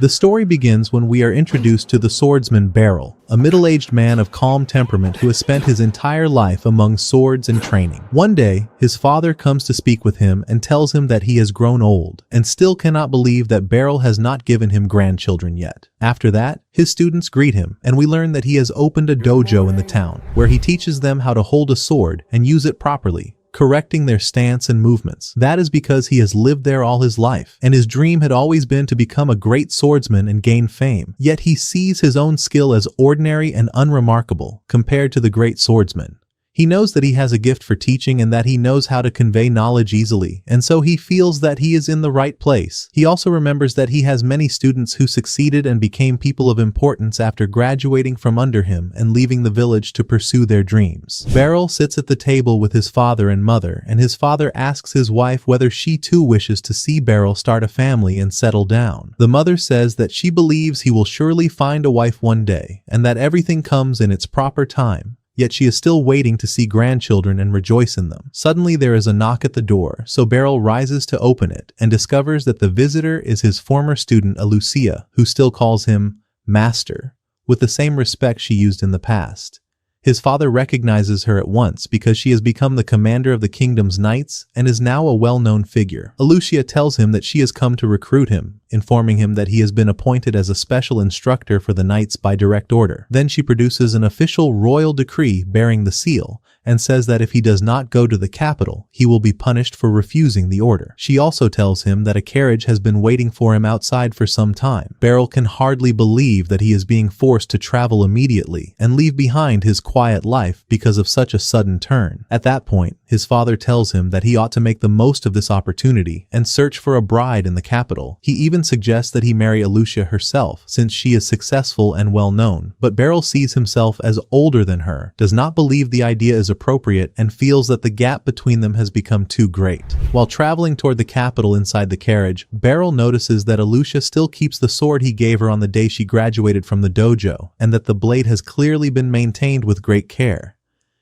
The story begins when we are introduced to the swordsman Beryl, a middle-aged man of calm temperament who has spent his entire life among swords and training. One day, his father comes to speak with him and tells him that he has grown old and still cannot believe that Beryl has not given him grandchildren yet. After that, his students greet him, and we learn that he has opened a dojo in the town, where he teaches them how to hold a sword and use it properly, correcting their stance and movements. That is because he has lived there all his life, and his dream had always been to become a great swordsman and gain fame. Yet he sees his own skill as ordinary and unremarkable compared to the great swordsman. He knows that he has a gift for teaching and that he knows how to convey knowledge easily, and so he feels that he is in the right place. He also remembers that he has many students who succeeded and became people of importance after graduating from under him and leaving the village to pursue their dreams. Beryl sits at the table with his father and mother, and his father asks his wife whether she too wishes to see Beryl start a family and settle down. The mother says that she believes he will surely find a wife one day, and that everything comes in its proper time. Yet she is still waiting to see grandchildren and rejoice in them. Suddenly there is a knock at the door, so Beryl rises to open it and discovers that the visitor is his former student Lucia, who still calls him Master, with the same respect she used in the past. His father recognizes her at once because she has become the commander of the kingdom's knights and is now a well-known figure. Lucia tells him that she has come to recruit him, informing him that he has been appointed as a special instructor for the knights by direct order. Then she produces an official royal decree bearing the seal, and says that if he does not go to the capital, he will be punished for refusing the order. She also tells him that a carriage has been waiting for him outside for some time. Beryl can hardly believe that he is being forced to travel immediately and leave behind his quiet life because of such a sudden turn. At that point, his father tells him that he ought to make the most of this opportunity and search for a bride in the capital. He even suggests that he marry Lucia herself, since she is successful and well known, but Beryl sees himself as older than her, does not believe the idea is appropriate, and feels that the gap between them has become too great. While traveling toward the capital inside the carriage, Beryl notices that Lucia still keeps the sword he gave her on the day she graduated from the dojo, and that the blade has clearly been maintained with great care.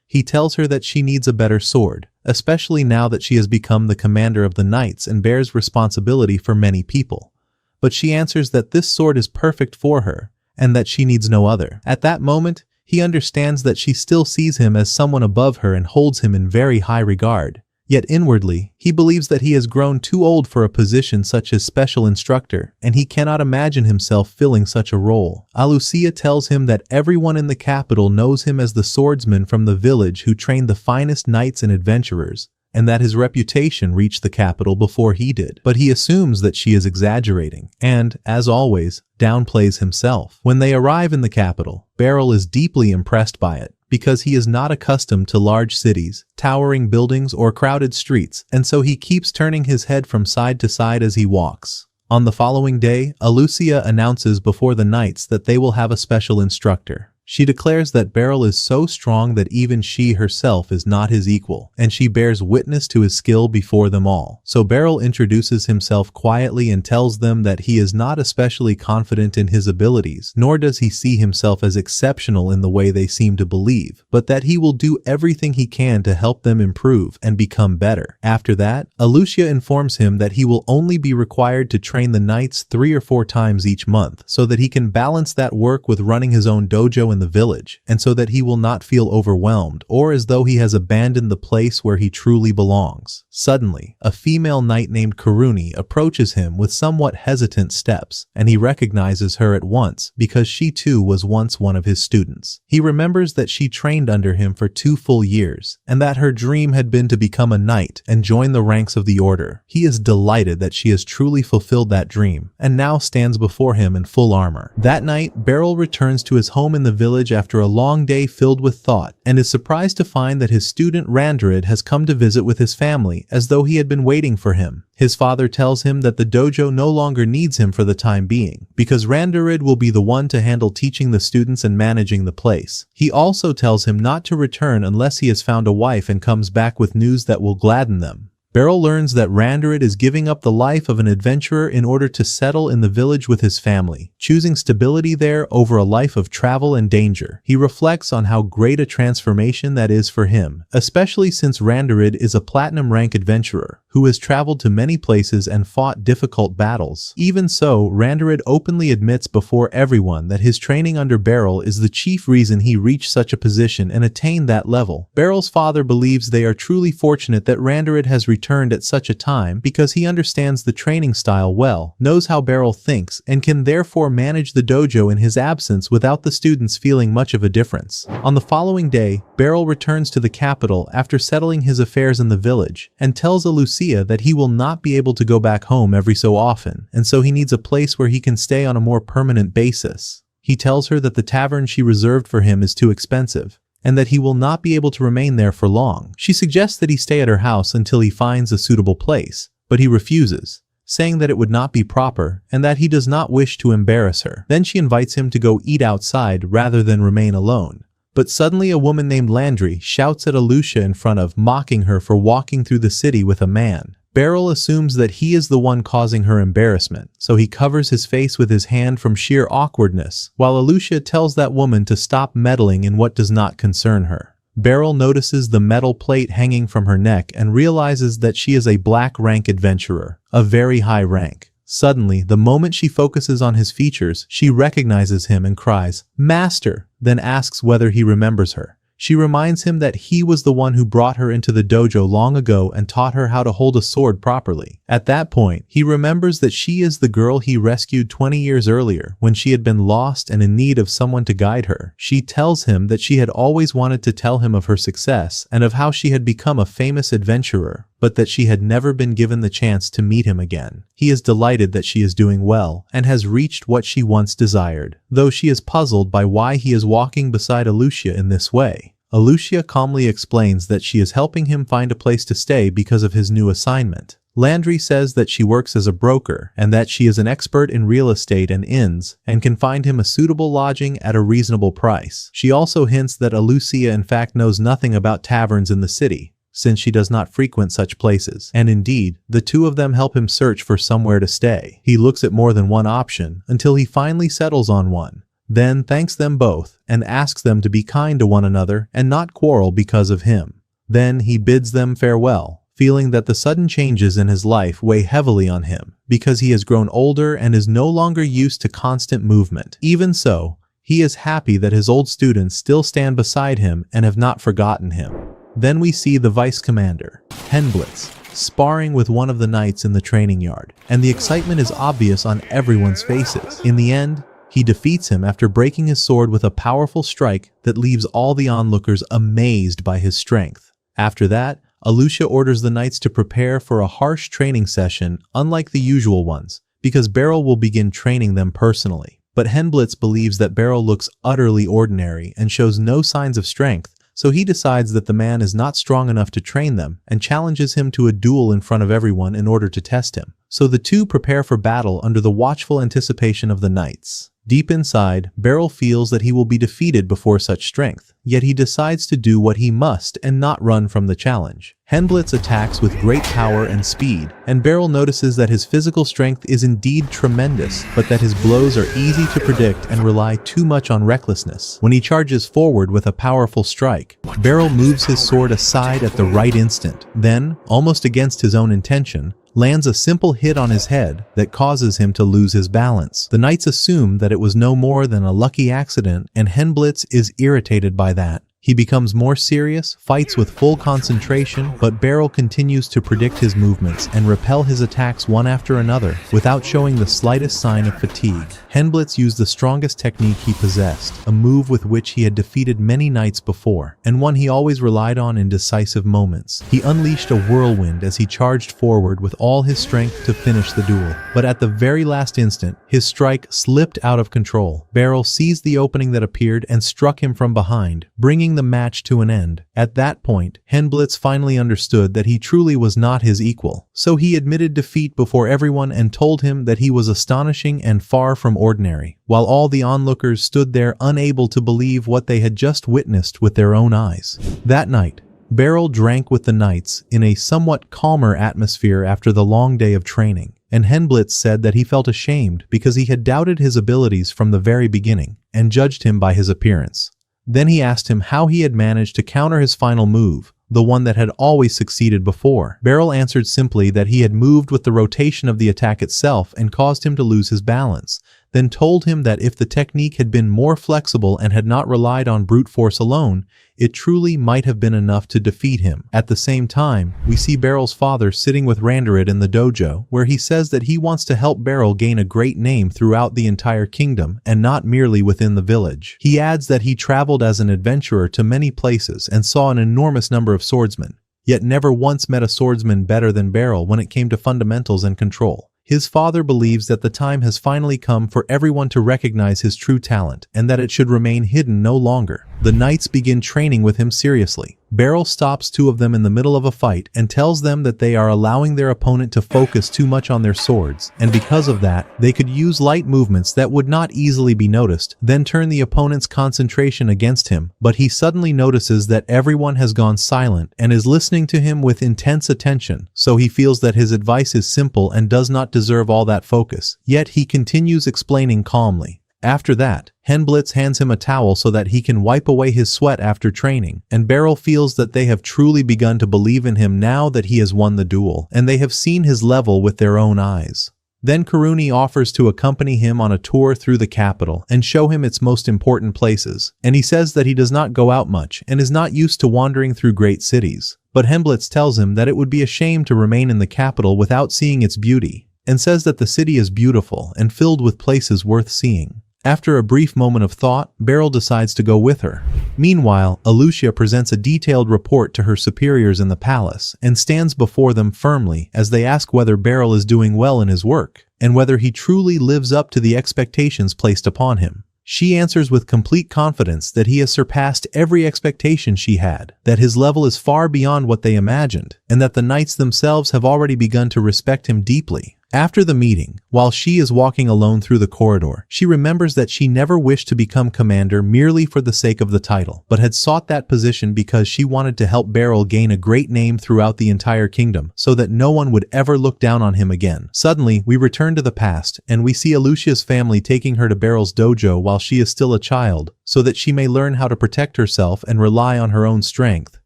He tells her that she needs a better sword, especially now that she has become the commander of the knights and bears responsibility for many people. But she answers that this sword is perfect for her, and that she needs no other. At that moment, he understands that she still sees him as someone above her and holds him in very high regard. Yet inwardly, he believes that he has grown too old for a position such as special instructor, and he cannot imagine himself filling such a role. Lucia tells him that everyone in the capital knows him as the swordsman from the village who trained the finest knights and adventurers, and that his reputation reached the capital before he did. But he assumes that she is exaggerating, and, as always, downplays himself. When they arrive in the capital, Beryl is deeply impressed by it, because he is not accustomed to large cities, towering buildings, or crowded streets, and so he keeps turning his head from side to side as he walks. On the following day, Lucia announces before the knights that they will have a special instructor. She declares that Beryl is so strong that even she herself is not his equal, and she bears witness to his skill before them all. So Beryl introduces himself quietly and tells them that he is not especially confident in his abilities, nor does he see himself as exceptional in the way they seem to believe, but that he will do everything he can to help them improve and become better. After that, Lucia informs him that he will only be required to train the knights 3 or 4 times each month, so that he can balance that work with running his own dojo in the village, and so that he will not feel overwhelmed or as though he has abandoned the place where he truly belongs. Suddenly, a female knight named Karuni approaches him with somewhat hesitant steps, and he recognizes her at once because she too was once one of his students. He remembers that she trained under him for 2 full years, and that her dream had been to become a knight and join the ranks of the order. He is delighted that she has truly fulfilled that dream, and now stands before him in full armor. That night, Beryl returns to his home in the village after a long day filled with thought, and is surprised to find that his student Randarid has come to visit with his family, as though he had been waiting for him. His father tells him that the dojo no longer needs him for the time being, because Randarid will be the one to handle teaching the students and managing the place. He also tells him not to return unless he has found a wife and comes back with news that will gladden them. Beryl learns that Randarid is giving up the life of an adventurer in order to settle in the village with his family, choosing stability there over a life of travel and danger. He reflects on how great a transformation that is for him, especially since Randarid is a platinum rank adventurer, who has traveled to many places and fought difficult battles. Even so, Randarid openly admits before everyone that his training under Beryl is the chief reason he reached such a position and attained that level. Beryl's father believes they are truly fortunate that Randarid has returned at such a time because he understands the training style well, knows how Beryl thinks, and can therefore manage the dojo in his absence without the students feeling much of a difference. On the following day, Beryl returns to the capital after settling his affairs in the village, and tells Lucia that he will not be able to go back home every so often, and so he needs a place where he can stay on a more permanent basis. He tells her that the tavern she reserved for him is too expensive, and that he will not be able to remain there for long. She suggests that he stay at her house until he finds a suitable place, but he refuses, saying that it would not be proper and that he does not wish to embarrass her. Then she invites him to go eat outside rather than remain alone. But suddenly a woman named Landry shouts at Lucia in front of, mocking her for walking through the city with a man. Beryl assumes that he is the one causing her embarrassment, so he covers his face with his hand from sheer awkwardness, while Lucia tells that woman to stop meddling in what does not concern her. Beryl notices the metal plate hanging from her neck and realizes that she is a black rank adventurer, a very high rank. Suddenly, the moment she focuses on his features, she recognizes him and cries, "Master!" then asks whether he remembers her. She reminds him that he was the one who brought her into the dojo long ago and taught her how to hold a sword properly. At that point, he remembers that she is the girl he rescued 20 years earlier when she had been lost and in need of someone to guide her. She tells him that she had always wanted to tell him of her success and of how she had become a famous adventurer, but that she had never been given the chance to meet him again. He is delighted that she is doing well and has reached what she once desired, though she is puzzled by why he is walking beside Lucia in this way. Lucia calmly explains that she is helping him find a place to stay because of his new assignment. Landry says that she works as a broker and that she is an expert in real estate and inns and can find him a suitable lodging at a reasonable price. She also hints that Lucia in fact knows nothing about taverns in the city, since she does not frequent such places, and indeed, the two of them help him search for somewhere to stay. He looks at more than one option until he finally settles on one, then thanks them both and asks them to be kind to one another and not quarrel because of him. Then he bids them farewell, feeling that the sudden changes in his life weigh heavily on him because he has grown older and is no longer used to constant movement. Even so, he is happy that his old students still stand beside him and have not forgotten him. Then we see the vice commander, Henblitz, sparring with one of the knights in the training yard, and the excitement is obvious on everyone's faces. In the end, he defeats him after breaking his sword with a powerful strike that leaves all the onlookers amazed by his strength. After that, Lucia orders the knights to prepare for a harsh training session unlike the usual ones, because Beryl will begin training them personally. But Henblitz believes that Beryl looks utterly ordinary and shows no signs of strength, so he decides that the man is not strong enough to train them and challenges him to a duel in front of everyone in order to test him. So the two prepare for battle under the watchful anticipation of the knights. Deep inside, Beryl feels that he will be defeated before such strength, yet he decides to do what he must and not run from the challenge. Henblitz attacks with great power and speed, and Beryl notices that his physical strength is indeed tremendous, but that his blows are easy to predict and rely too much on recklessness. When he charges forward with a powerful strike, Beryl moves his sword aside at the right instant, then, almost against his own intention, lands a simple hit on his head that causes him to lose his balance. The knights assume that it was no more than a lucky accident, and Henblitz is irritated by that. He becomes more serious, fights with full concentration, but Beryl continues to predict his movements and repel his attacks one after another without showing the slightest sign of fatigue. Henblitz used the strongest technique he possessed, a move with which he had defeated many knights before, and one he always relied on in decisive moments. He unleashed a whirlwind as he charged forward with all his strength to finish the duel. But at the very last instant, his strike slipped out of control. Beryl seized the opening that appeared and struck him from behind, bringing the match to an end. At that point, Henblitz finally understood that he truly was not his equal, so he admitted defeat before everyone and told him that he was astonishing and far from ordinary, while all the onlookers stood there unable to believe what they had just witnessed with their own eyes. That night, Beryl drank with the knights in a somewhat calmer atmosphere after the long day of training, and Henblitz said that he felt ashamed because he had doubted his abilities from the very beginning and judged him by his appearance. Then he asked him how he had managed to counter his final move, the one that had always succeeded before. Beryl answered simply that he had moved with the rotation of the attack itself and caused him to lose his balance, then told him that if the technique had been more flexible and had not relied on brute force alone, it truly might have been enough to defeat him. At the same time, we see Beryl's father sitting with Randarid in the dojo, where he says that he wants to help Beryl gain a great name throughout the entire kingdom and not merely within the village. He adds that he traveled as an adventurer to many places and saw an enormous number of swordsmen, yet never once met a swordsman better than Beryl when it came to fundamentals and control. His father believes that the time has finally come for everyone to recognize his true talent and that it should remain hidden no longer. The knights begin training with him seriously. Beryl stops two of them in the middle of a fight and tells them that they are allowing their opponent to focus too much on their swords, and because of that, they could use light movements that would not easily be noticed, then turn the opponent's concentration against him. But he suddenly notices that everyone has gone silent and is listening to him with intense attention, so he feels that his advice is simple and does not deserve all that focus. Yet he continues explaining calmly. After that, Henblitz hands him a towel so that he can wipe away his sweat after training, and Beryl feels that they have truly begun to believe in him now that he has won the duel, and they have seen his level with their own eyes. Then Karuni offers to accompany him on a tour through the capital and show him its most important places, and he says that he does not go out much and is not used to wandering through great cities. But Henblitz tells him that it would be a shame to remain in the capital without seeing its beauty, and says that the city is beautiful and filled with places worth seeing. After a brief moment of thought, Beryl decides to go with her. Meanwhile, Alucia presents a detailed report to her superiors in the palace and stands before them firmly as they ask whether Beryl is doing well in his work and whether he truly lives up to the expectations placed upon him. She answers with complete confidence that he has surpassed every expectation she had, that his level is far beyond what they imagined, and that the knights themselves have already begun to respect him deeply. After the meeting, while she is walking alone through the corridor, she remembers that she never wished to become commander merely for the sake of the title, but had sought that position because she wanted to help Beryl gain a great name throughout the entire kingdom, so that no one would ever look down on him again. Suddenly, we return to the past, and we see Alucia's family taking her to Beryl's dojo while she is still a child, so that she may learn how to protect herself and rely on her own strength.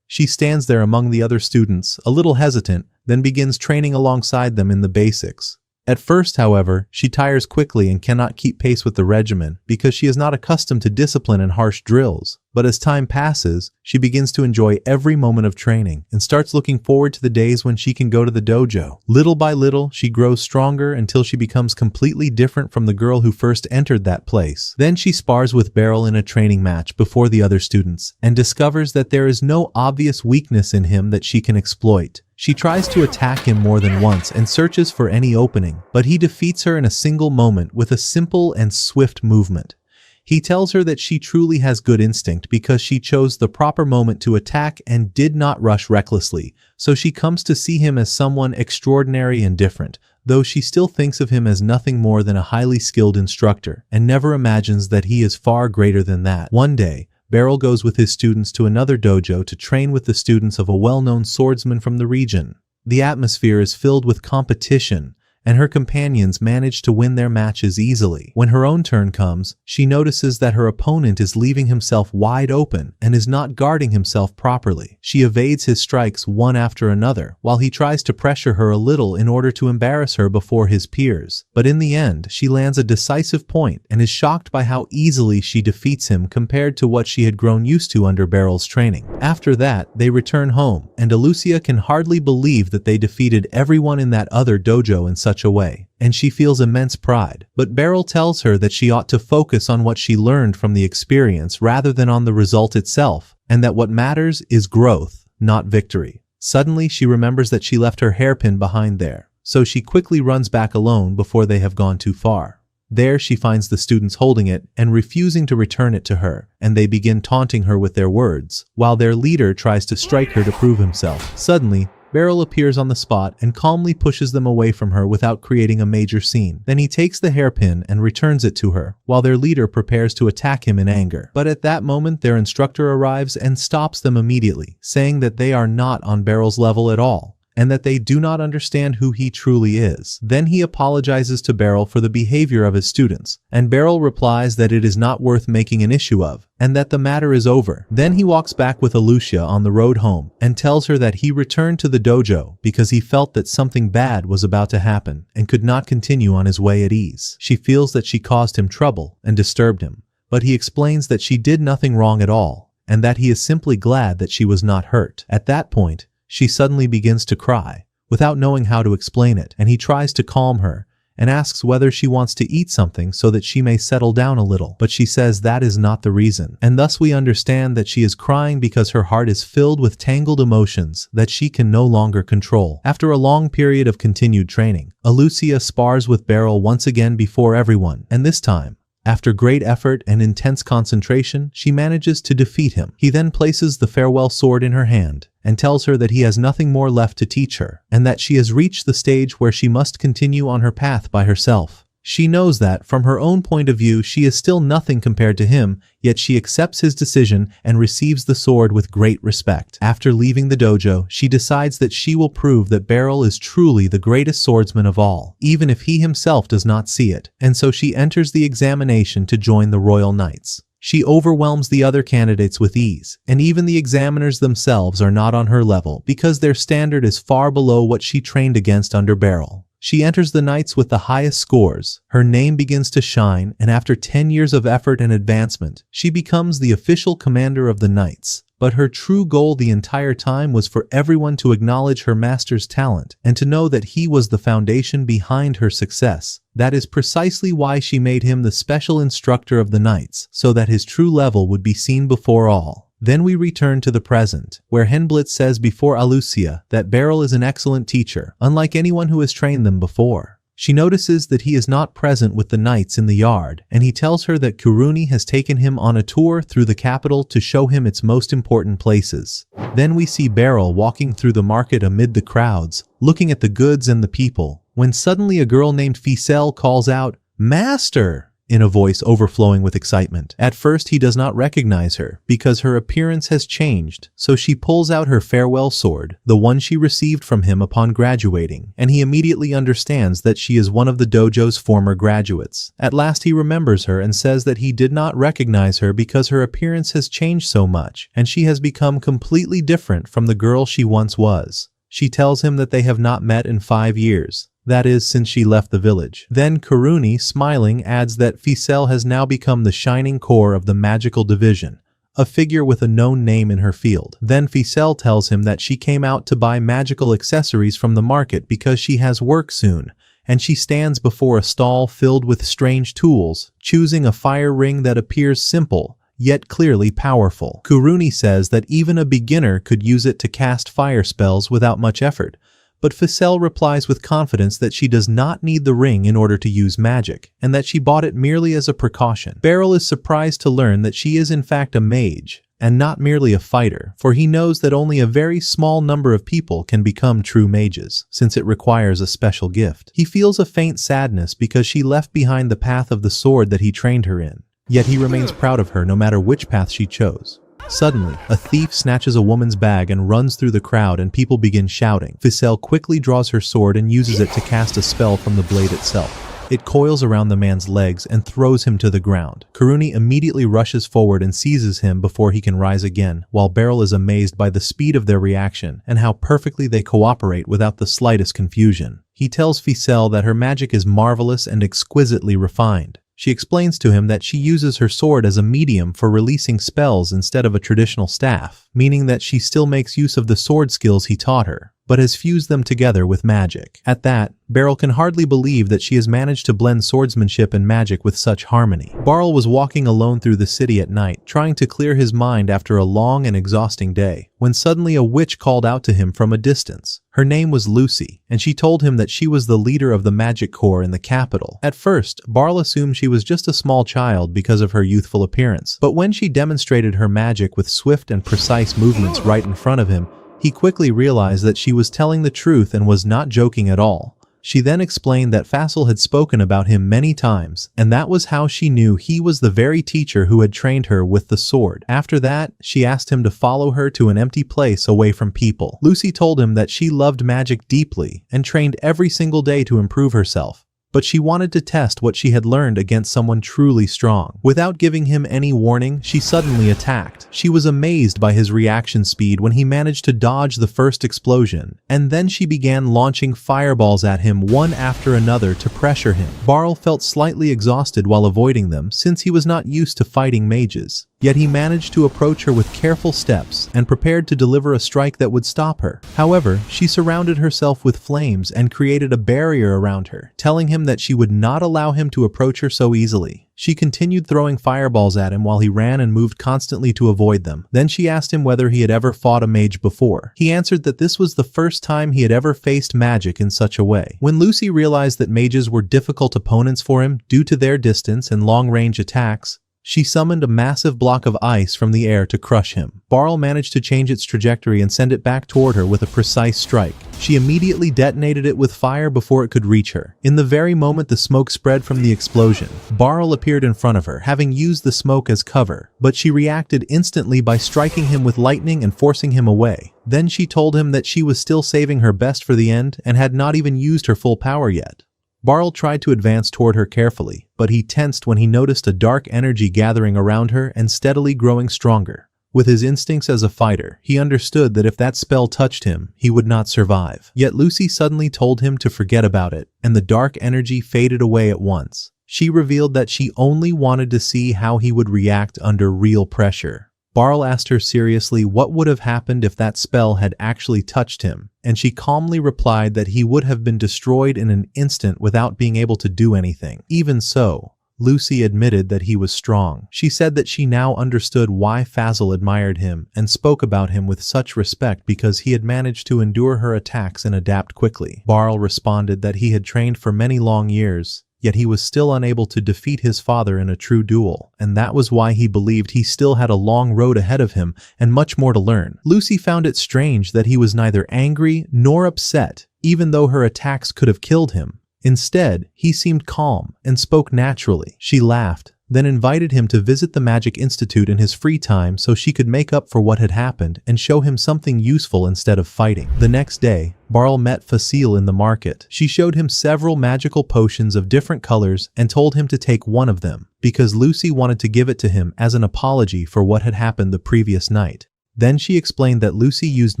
She stands there among the other students, a little hesitant, then begins training alongside them in the basics. At first, however, she tires quickly and cannot keep pace with the regimen because she is not accustomed to discipline and harsh drills. But as time passes, she begins to enjoy every moment of training and starts looking forward to the days when she can go to the dojo. Little by little, she grows stronger until she becomes completely different from the girl who first entered that place. Then she spars with Beryl in a training match before the other students and discovers that there is no obvious weakness in him that she can exploit. She tries to attack him more than once and searches for any opening, but he defeats her in a single moment with a simple and swift movement. He tells her that she truly has good instinct because she chose the proper moment to attack and did not rush recklessly, so she comes to see him as someone extraordinary and different, though she still thinks of him as nothing more than a highly skilled instructor and never imagines that he is far greater than that. One day, Beryl goes with his students to another dojo to train with the students of a well-known swordsman from the region. The atmosphere is filled with competition, and her companions manage to win their matches easily. When her own turn comes, she notices that her opponent is leaving himself wide open and is not guarding himself properly. She evades his strikes one after another, while he tries to pressure her a little in order to embarrass her before his peers. But in the end, she lands a decisive point and is shocked by how easily she defeats him compared to what she had grown used to under Beryl's training. After that, they return home, and Alucia can hardly believe that they defeated everyone in that other dojo in such a way, and she feels immense pride. But Beryl tells her that she ought to focus on what she learned from the experience rather than on the result itself, and that what matters is growth, not victory. Suddenly, she remembers that she left her hairpin behind there, so she quickly runs back alone before they have gone too far. There, she finds the students holding it and refusing to return it to her, and they begin taunting her with their words, while their leader tries to strike her to prove himself. Suddenly, Beryl appears on the spot and calmly pushes them away from her without creating a major scene. Then he takes the hairpin and returns it to her, while their leader prepares to attack him in anger. But at that moment, their instructor arrives and stops them immediately, saying that they are not on Beryl's level at all, and that they do not understand who he truly is. Then he apologizes to Beryl for the behavior of his students, and Beryl replies that it is not worth making an issue of, and that the matter is over. Then he walks back with Alicia on the road home and tells her that he returned to the dojo because he felt that something bad was about to happen and could not continue on his way at ease. She feels that she caused him trouble and disturbed him, but he explains that she did nothing wrong at all and that he is simply glad that she was not hurt. At that point, she suddenly begins to cry without knowing how to explain it, and he tries to calm her and asks whether she wants to eat something so that she may settle down a little, but she says that is not the reason. And thus we understand that she is crying because her heart is filled with tangled emotions that she can no longer control. After a long period of continued training, Alicia spars with Beryl once again before everyone, and this time, after great effort and intense concentration, she manages to defeat him. He then places the farewell sword in her hand and tells her that he has nothing more left to teach her, and that she has reached the stage where she must continue on her path by herself. She knows that, from her own point of view, she is still nothing compared to him, yet she accepts his decision and receives the sword with great respect. After leaving the dojo, she decides that she will prove that Beryl is truly the greatest swordsman of all, even if he himself does not see it, and so she enters the examination to join the Royal Knights. She overwhelms the other candidates with ease, and even the examiners themselves are not on her level because their standard is far below what she trained against under Beryl. She enters the Knights with the highest scores, her name begins to shine, and after 10 years of effort and advancement, she becomes the official commander of the Knights. But her true goal the entire time was for everyone to acknowledge her master's talent and to know that he was the foundation behind her success. That is precisely why she made him the special instructor of the Knights, so that his true level would be seen before all. Then we return to the present, where Henblitz says before Alicia that Beryl is an excellent teacher, unlike anyone who has trained them before. She notices that he is not present with the Knights in the yard, and he tells her that Kuruni has taken him on a tour through the capital to show him its most important places. Then we see Beryl walking through the market amid the crowds, looking at the goods and the people, when suddenly a girl named Ficelle calls out, "Master!" in a voice overflowing with excitement. At first he does not recognize her, because her appearance has changed, so she pulls out her farewell sword, the one she received from him upon graduating, and he immediately understands that she is one of the dojo's former graduates. At last he remembers her and says that he did not recognize her because her appearance has changed so much, and she has become completely different from the girl she once was. She tells him that they have not met in 5 years. That is, since she left the village. Then Kuruni, smiling, adds that Ficelle has now become the shining core of the magical division, a figure with a known name in her field. Then Ficelle tells him that she came out to buy magical accessories from the market because she has work soon, and she stands before a stall filled with strange tools, choosing a fire ring that appears simple, yet clearly powerful. Kuruni says that even a beginner could use it to cast fire spells without much effort, but Ficelle replies with confidence that she does not need the ring in order to use magic, and that she bought it merely as a precaution. Beryl is surprised to learn that she is in fact a mage, and not merely a fighter, for he knows that only a very small number of people can become true mages, since it requires a special gift. He feels a faint sadness because she left behind the path of the sword that he trained her in, yet he remains proud of her no matter which path she chose. Suddenly, a thief snatches a woman's bag and runs through the crowd, and people begin shouting. Ficelle quickly draws her sword and uses it to cast a spell from the blade itself. It coils around the man's legs and throws him to the ground. Kuruni immediately rushes forward and seizes him before he can rise again, while Beryl is amazed by the speed of their reaction and how perfectly they cooperate without the slightest confusion. He tells Ficelle that her magic is marvelous and exquisitely refined. She explains to him that she uses her sword as a medium for releasing spells instead of a traditional staff, meaning that she still makes use of the sword skills he taught her, but has fused them together with magic. At that, Beryl can hardly believe that she has managed to blend swordsmanship and magic with such harmony. Beryl was walking alone through the city at night, trying to clear his mind after a long and exhausting day, when suddenly a witch called out to him from a distance. Her name was Lucy, and she told him that she was the leader of the magic corps in the capital. At first, Beryl assumed she was just a small child because of her youthful appearance, but when she demonstrated her magic with swift and precise movements right in front of him, he quickly realized that she was telling the truth and was not joking at all. She then explained that Fasil had spoken about him many times, and that was how she knew he was the very teacher who had trained her with the sword. After that, she asked him to follow her to an empty place away from people. Lucy told him that she loved magic deeply and trained every single day to improve herself, but she wanted to test what she had learned against someone truly strong. Without giving him any warning, she suddenly attacked. She was amazed by his reaction speed when he managed to dodge the first explosion, and then she began launching fireballs at him one after another to pressure him. Barl felt slightly exhausted while avoiding them since he was not used to fighting mages. Yet he managed to approach her with careful steps and prepared to deliver a strike that would stop her. However, she surrounded herself with flames and created a barrier around her, telling him that she would not allow him to approach her so easily. She continued throwing fireballs at him while he ran and moved constantly to avoid them. Then she asked him whether he had ever fought a mage before. He answered that this was the first time he had ever faced magic in such a way. When Lucy realized that mages were difficult opponents for him due to their distance and long-range attacks, she summoned a massive block of ice from the air to crush him. Barl managed to change its trajectory and send it back toward her with a precise strike. She immediately detonated it with fire before it could reach her. In the very moment the smoke spread from the explosion, Barl appeared in front of her, having used the smoke as cover, but she reacted instantly by striking him with lightning and forcing him away. Then she told him that she was still saving her best for the end and had not even used her full power yet. Barl tried to advance toward her carefully, but he tensed when he noticed a dark energy gathering around her and steadily growing stronger. With his instincts as a fighter, he understood that if that spell touched him, he would not survive. Yet Lucy suddenly told him to forget about it, and the dark energy faded away at once. She revealed that she only wanted to see how he would react under real pressure. Barl asked her seriously what would have happened if that spell had actually touched him, and she calmly replied that he would have been destroyed in an instant without being able to do anything. Even so, Lucy admitted that he was strong. She said that she now understood why Fasil admired him and spoke about him with such respect because he had managed to endure her attacks and adapt quickly. Barl responded that he had trained for many long years, yet he was still unable to defeat his father in a true duel, and that was why he believed he still had a long road ahead of him and much more to learn. Lucy found it strange that he was neither angry nor upset, even though her attacks could have killed him. Instead, he seemed calm and spoke naturally. She laughed, then invited him to visit the Magic Institute in his free time so she could make up for what had happened and show him something useful instead of fighting. The next day, Barl met Fasil in the market. She showed him several magical potions of different colors and told him to take one of them, because Lucy wanted to give it to him as an apology for what had happened the previous night. Then she explained that Lucy used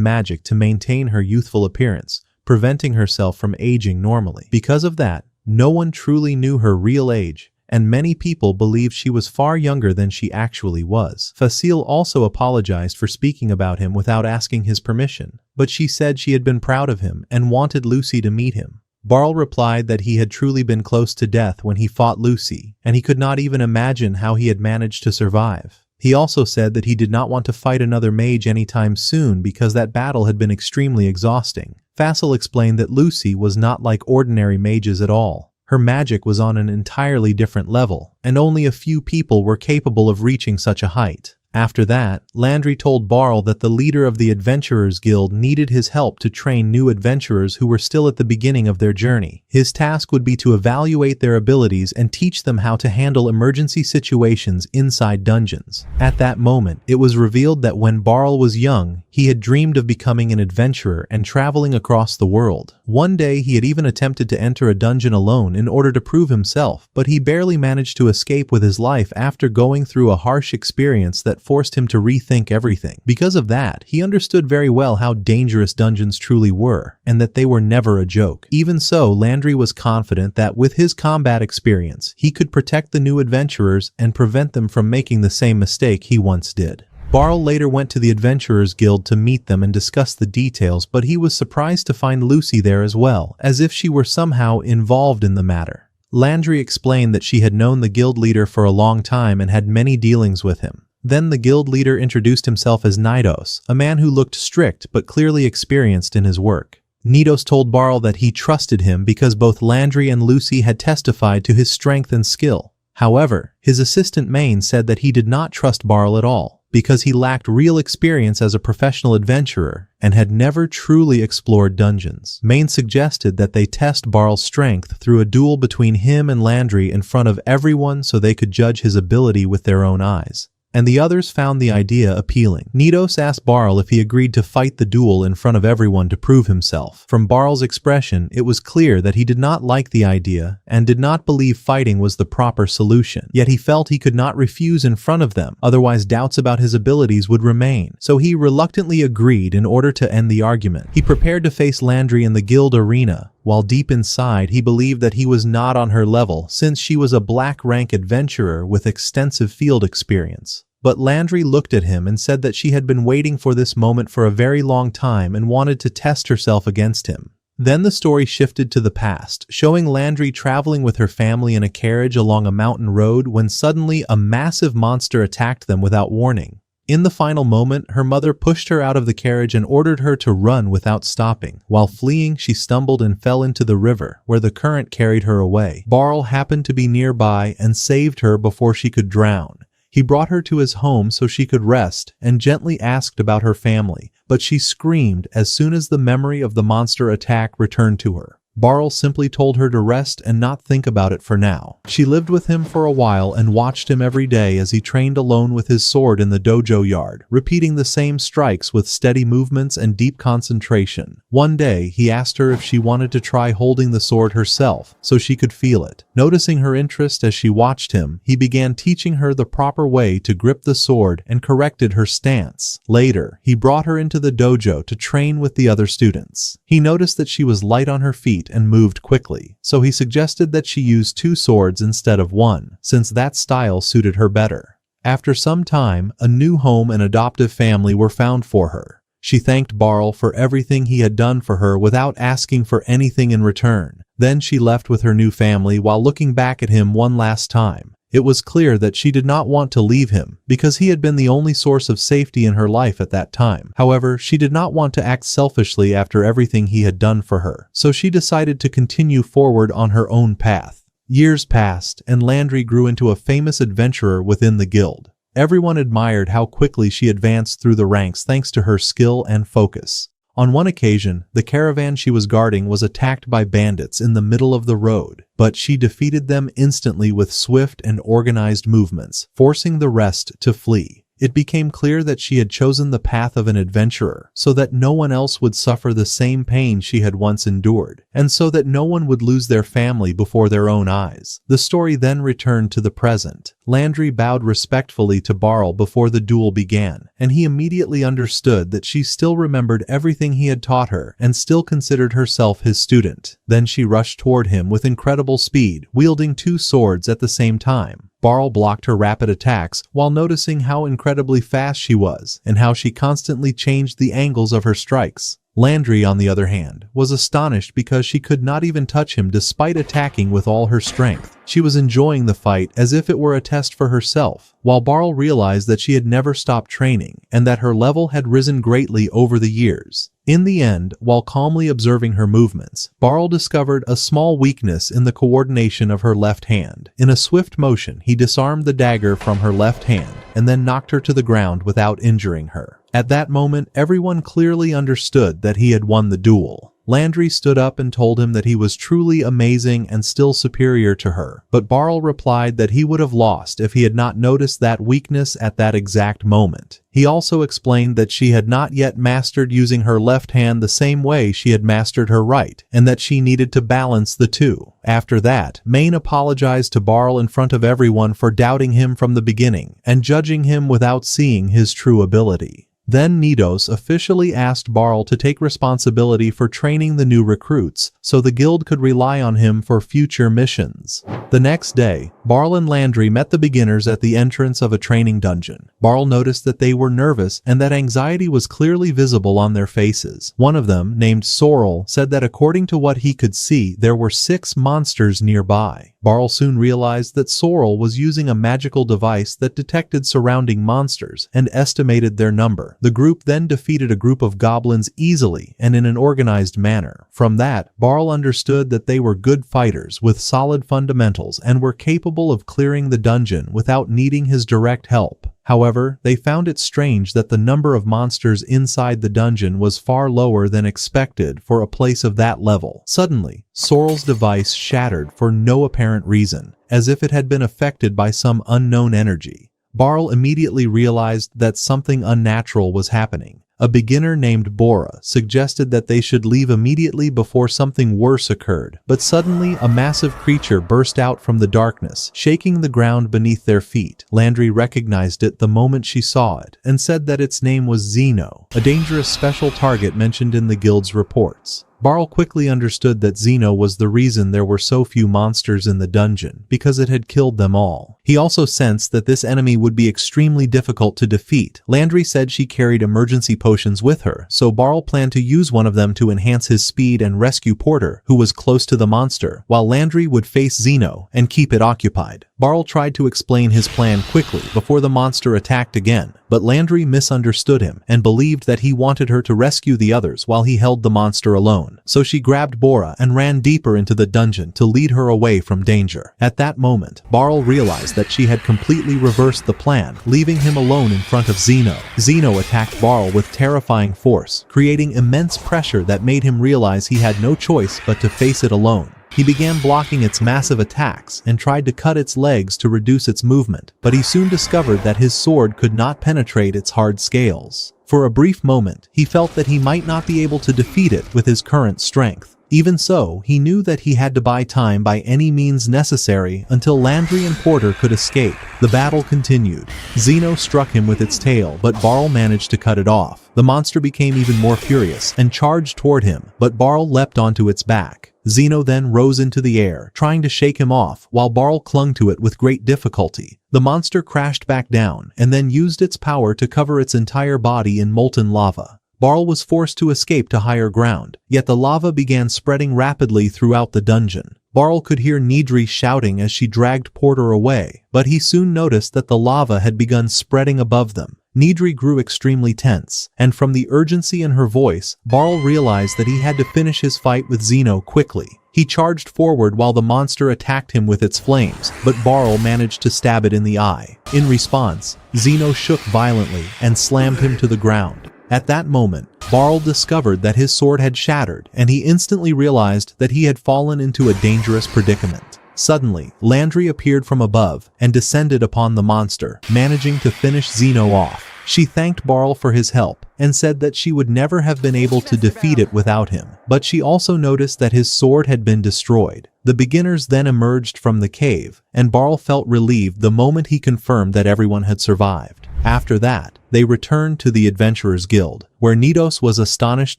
magic to maintain her youthful appearance, preventing herself from aging normally. Because of that, no one truly knew her real age, and many people believed she was far younger than she actually was. Fasil also apologized for speaking about him without asking his permission, but she said she had been proud of him and wanted Lucy to meet him. Barl replied that he had truly been close to death when he fought Lucy, and he could not even imagine how he had managed to survive. He also said that he did not want to fight another mage anytime soon because that battle had been extremely exhausting. Fasil explained that Lucy was not like ordinary mages at all. Her magic was on an entirely different level, and only a few people were capable of reaching such a height. After that, Landry told Barl that the leader of the Adventurers Guild needed his help to train new adventurers who were still at the beginning of their journey. His task would be to evaluate their abilities and teach them how to handle emergency situations inside dungeons. At that moment, it was revealed that when Barl was young, he had dreamed of becoming an adventurer and traveling across the world. One day, he had even attempted to enter a dungeon alone in order to prove himself, but he barely managed to escape with his life after going through a harsh experience that forced him to rethink everything. Because of that, he understood very well how dangerous dungeons truly were, and that they were never a joke. Even so, Landry was confident that with his combat experience, he could protect the new adventurers and prevent them from making the same mistake he once did. Barl later went to the Adventurers Guild to meet them and discuss the details, but he was surprised to find Lucy there as well, as if she were somehow involved in the matter. Landry explained that she had known the guild leader for a long time and had many dealings with him. Then the guild leader introduced himself as Nidos, a man who looked strict but clearly experienced in his work. Nidos told Barl that he trusted him because both Landry and Lucy had testified to his strength and skill. However, his assistant Maine said that he did not trust Barl at all. because he lacked real experience as a professional adventurer and had never truly explored dungeons. Main suggested that they test Barl's strength through a duel between him and Landry in front of everyone so they could judge his ability with their own eyes. And the others found the idea appealing. Nidos asked Barl if he agreed to fight the duel in front of everyone to prove himself. From Barl's expression, it was clear that he did not like the idea and did not believe fighting was the proper solution. Yet he felt he could not refuse in front of them, otherwise doubts about his abilities would remain. So he reluctantly agreed in order to end the argument. He prepared to face Landry in the guild arena, while deep inside he believed that he was not on her level since she was a black rank adventurer with extensive field experience. But Landry looked at him and said that she had been waiting for this moment for a very long time and wanted to test herself against him. Then the story shifted to the past, showing Landry traveling with her family in a carriage along a mountain road when suddenly a massive monster attacked them without warning. In the final moment, her mother pushed her out of the carriage and ordered her to run without stopping. While fleeing, she stumbled and fell into the river, where the current carried her away. Barl happened to be nearby and saved her before she could drown. He brought her to his home so she could rest and gently asked about her family, but she screamed as soon as the memory of the monster attack returned to her. Barl simply told her to rest and not think about it for now. She lived with him for a while and watched him every day as he trained alone with his sword in the dojo yard, repeating the same strikes with steady movements and deep concentration. One day, he asked her if she wanted to try holding the sword herself so she could feel it. Noticing her interest as she watched him, he began teaching her the proper way to grip the sword and corrected her stance. Later, he brought her into the dojo to train with the other students. He noticed that she was light on her feet and moved quickly, so he suggested that she use 2 swords instead of 1, since that style suited her better. After some time, a new home and adoptive family were found for her. She thanked Barl for everything he had done for her without asking for anything in return. Then she left with her new family while looking back at him one last time. It was clear that she did not want to leave him, because he had been the only source of safety in her life at that time. However, she did not want to act selfishly after everything he had done for her, so she decided to continue forward on her own path. Years passed, and Landry grew into a famous adventurer within the guild. Everyone admired how quickly she advanced through the ranks thanks to her skill and focus. On one occasion, the caravan she was guarding was attacked by bandits in the middle of the road, but she defeated them instantly with swift and organized movements, forcing the rest to flee. It became clear that she had chosen the path of an adventurer, so that no one else would suffer the same pain she had once endured, and so that no one would lose their family before their own eyes. The story then returned to the present. Landry bowed respectfully to Barl before the duel began, and he immediately understood that she still remembered everything he had taught her and still considered herself his student. Then she rushed toward him with incredible speed, wielding 2 swords at the same time. Barl blocked her rapid attacks while noticing how incredibly fast she was and how she constantly changed the angles of her strikes. Landry, on the other hand, was astonished because she could not even touch him despite attacking with all her strength. She was enjoying the fight as if it were a test for herself, while Barl realized that she had never stopped training and that her level had risen greatly over the years. In the end, while calmly observing her movements, Barl discovered a small weakness in the coordination of her left hand. In a swift motion, he disarmed the dagger from her left hand and then knocked her to the ground without injuring her. At that moment, everyone clearly understood that he had won the duel. Landry stood up and told him that he was truly amazing and still superior to her, but Barl replied that he would have lost if he had not noticed that weakness at that exact moment. He also explained that she had not yet mastered using her left hand the same way she had mastered her right, and that she needed to balance the two. After that, Main apologized to Barl in front of everyone for doubting him from the beginning and judging him without seeing his true ability. Then Nidos officially asked Barl to take responsibility for training the new recruits so the guild could rely on him for future missions. The next day, Barl and Landry met the beginners at the entrance of a training dungeon. Barl noticed that they were nervous and that anxiety was clearly visible on their faces. One of them, named Sorrel, said that according to what he could see, there were 6 monsters nearby. Barl soon realized that Sorrel was using a magical device that detected surrounding monsters and estimated their number. The group then defeated a group of goblins easily and in an organized manner. From that, Barl understood that they were good fighters with solid fundamentals and were capable of clearing the dungeon without needing his direct help. However, they found it strange that the number of monsters inside the dungeon was far lower than expected for a place of that level. Suddenly, Sorrel's device shattered for no apparent reason, as if it had been affected by some unknown energy. Barl immediately realized that something unnatural was happening. A beginner named Bora suggested that they should leave immediately before something worse occurred, but suddenly a massive creature burst out from the darkness, shaking the ground beneath their feet. Landry recognized it the moment she saw it, and said that its name was Zeno, a dangerous special target mentioned in the guild's reports. Barl quickly understood that Zeno was the reason there were so few monsters in the dungeon, because it had killed them all. He also sensed that this enemy would be extremely difficult to defeat. Landry said she carried emergency potions with her, so Barl planned to use one of them to enhance his speed and rescue Porter, who was close to the monster, while Landry would face Zeno and keep it occupied. Barl tried to explain his plan quickly before the monster attacked again, but Landry misunderstood him and believed that he wanted her to rescue the others while he held the monster alone. So she grabbed Bora and ran deeper into the dungeon to lead her away from danger. At that moment, Barl realized that she had completely reversed the plan, leaving him alone in front of Zeno. Zeno attacked Barl with terrifying force, creating immense pressure that made him realize he had no choice but to face it alone. He began blocking its massive attacks and tried to cut its legs to reduce its movement, but he soon discovered that his sword could not penetrate its hard scales. For a brief moment, he felt that he might not be able to defeat it with his current strength. Even so, he knew that he had to buy time by any means necessary until Landry and Porter could escape. The battle continued. Zeno struck him with its tail, but Barl managed to cut it off. The monster became even more furious and charged toward him, but Barl leapt onto its back. Zeno then rose into the air, trying to shake him off, while Barl clung to it with great difficulty. The monster crashed back down and then used its power to cover its entire body in molten lava. Barl was forced to escape to higher ground, yet the lava began spreading rapidly throughout the dungeon. Barl could hear Nidri shouting as she dragged Porter away, but he soon noticed that the lava had begun spreading above them. Nidri grew extremely tense, and from the urgency in her voice, Barl realized that he had to finish his fight with Zeno quickly. He charged forward while the monster attacked him with its flames, but Barl managed to stab it in the eye. In response, Zeno shook violently and slammed him to the ground. At that moment, Barl discovered that his sword had shattered, and he instantly realized that he had fallen into a dangerous predicament. Suddenly, Landry appeared from above and descended upon the monster, managing to finish Zeno off. She thanked Barl for his help and said that she would never have been able to defeat it without him, but she also noticed that his sword had been destroyed. The beginners then emerged from the cave, and Barl felt relieved the moment he confirmed that everyone had survived. After that, they returned to the Adventurers Guild, where Nidos was astonished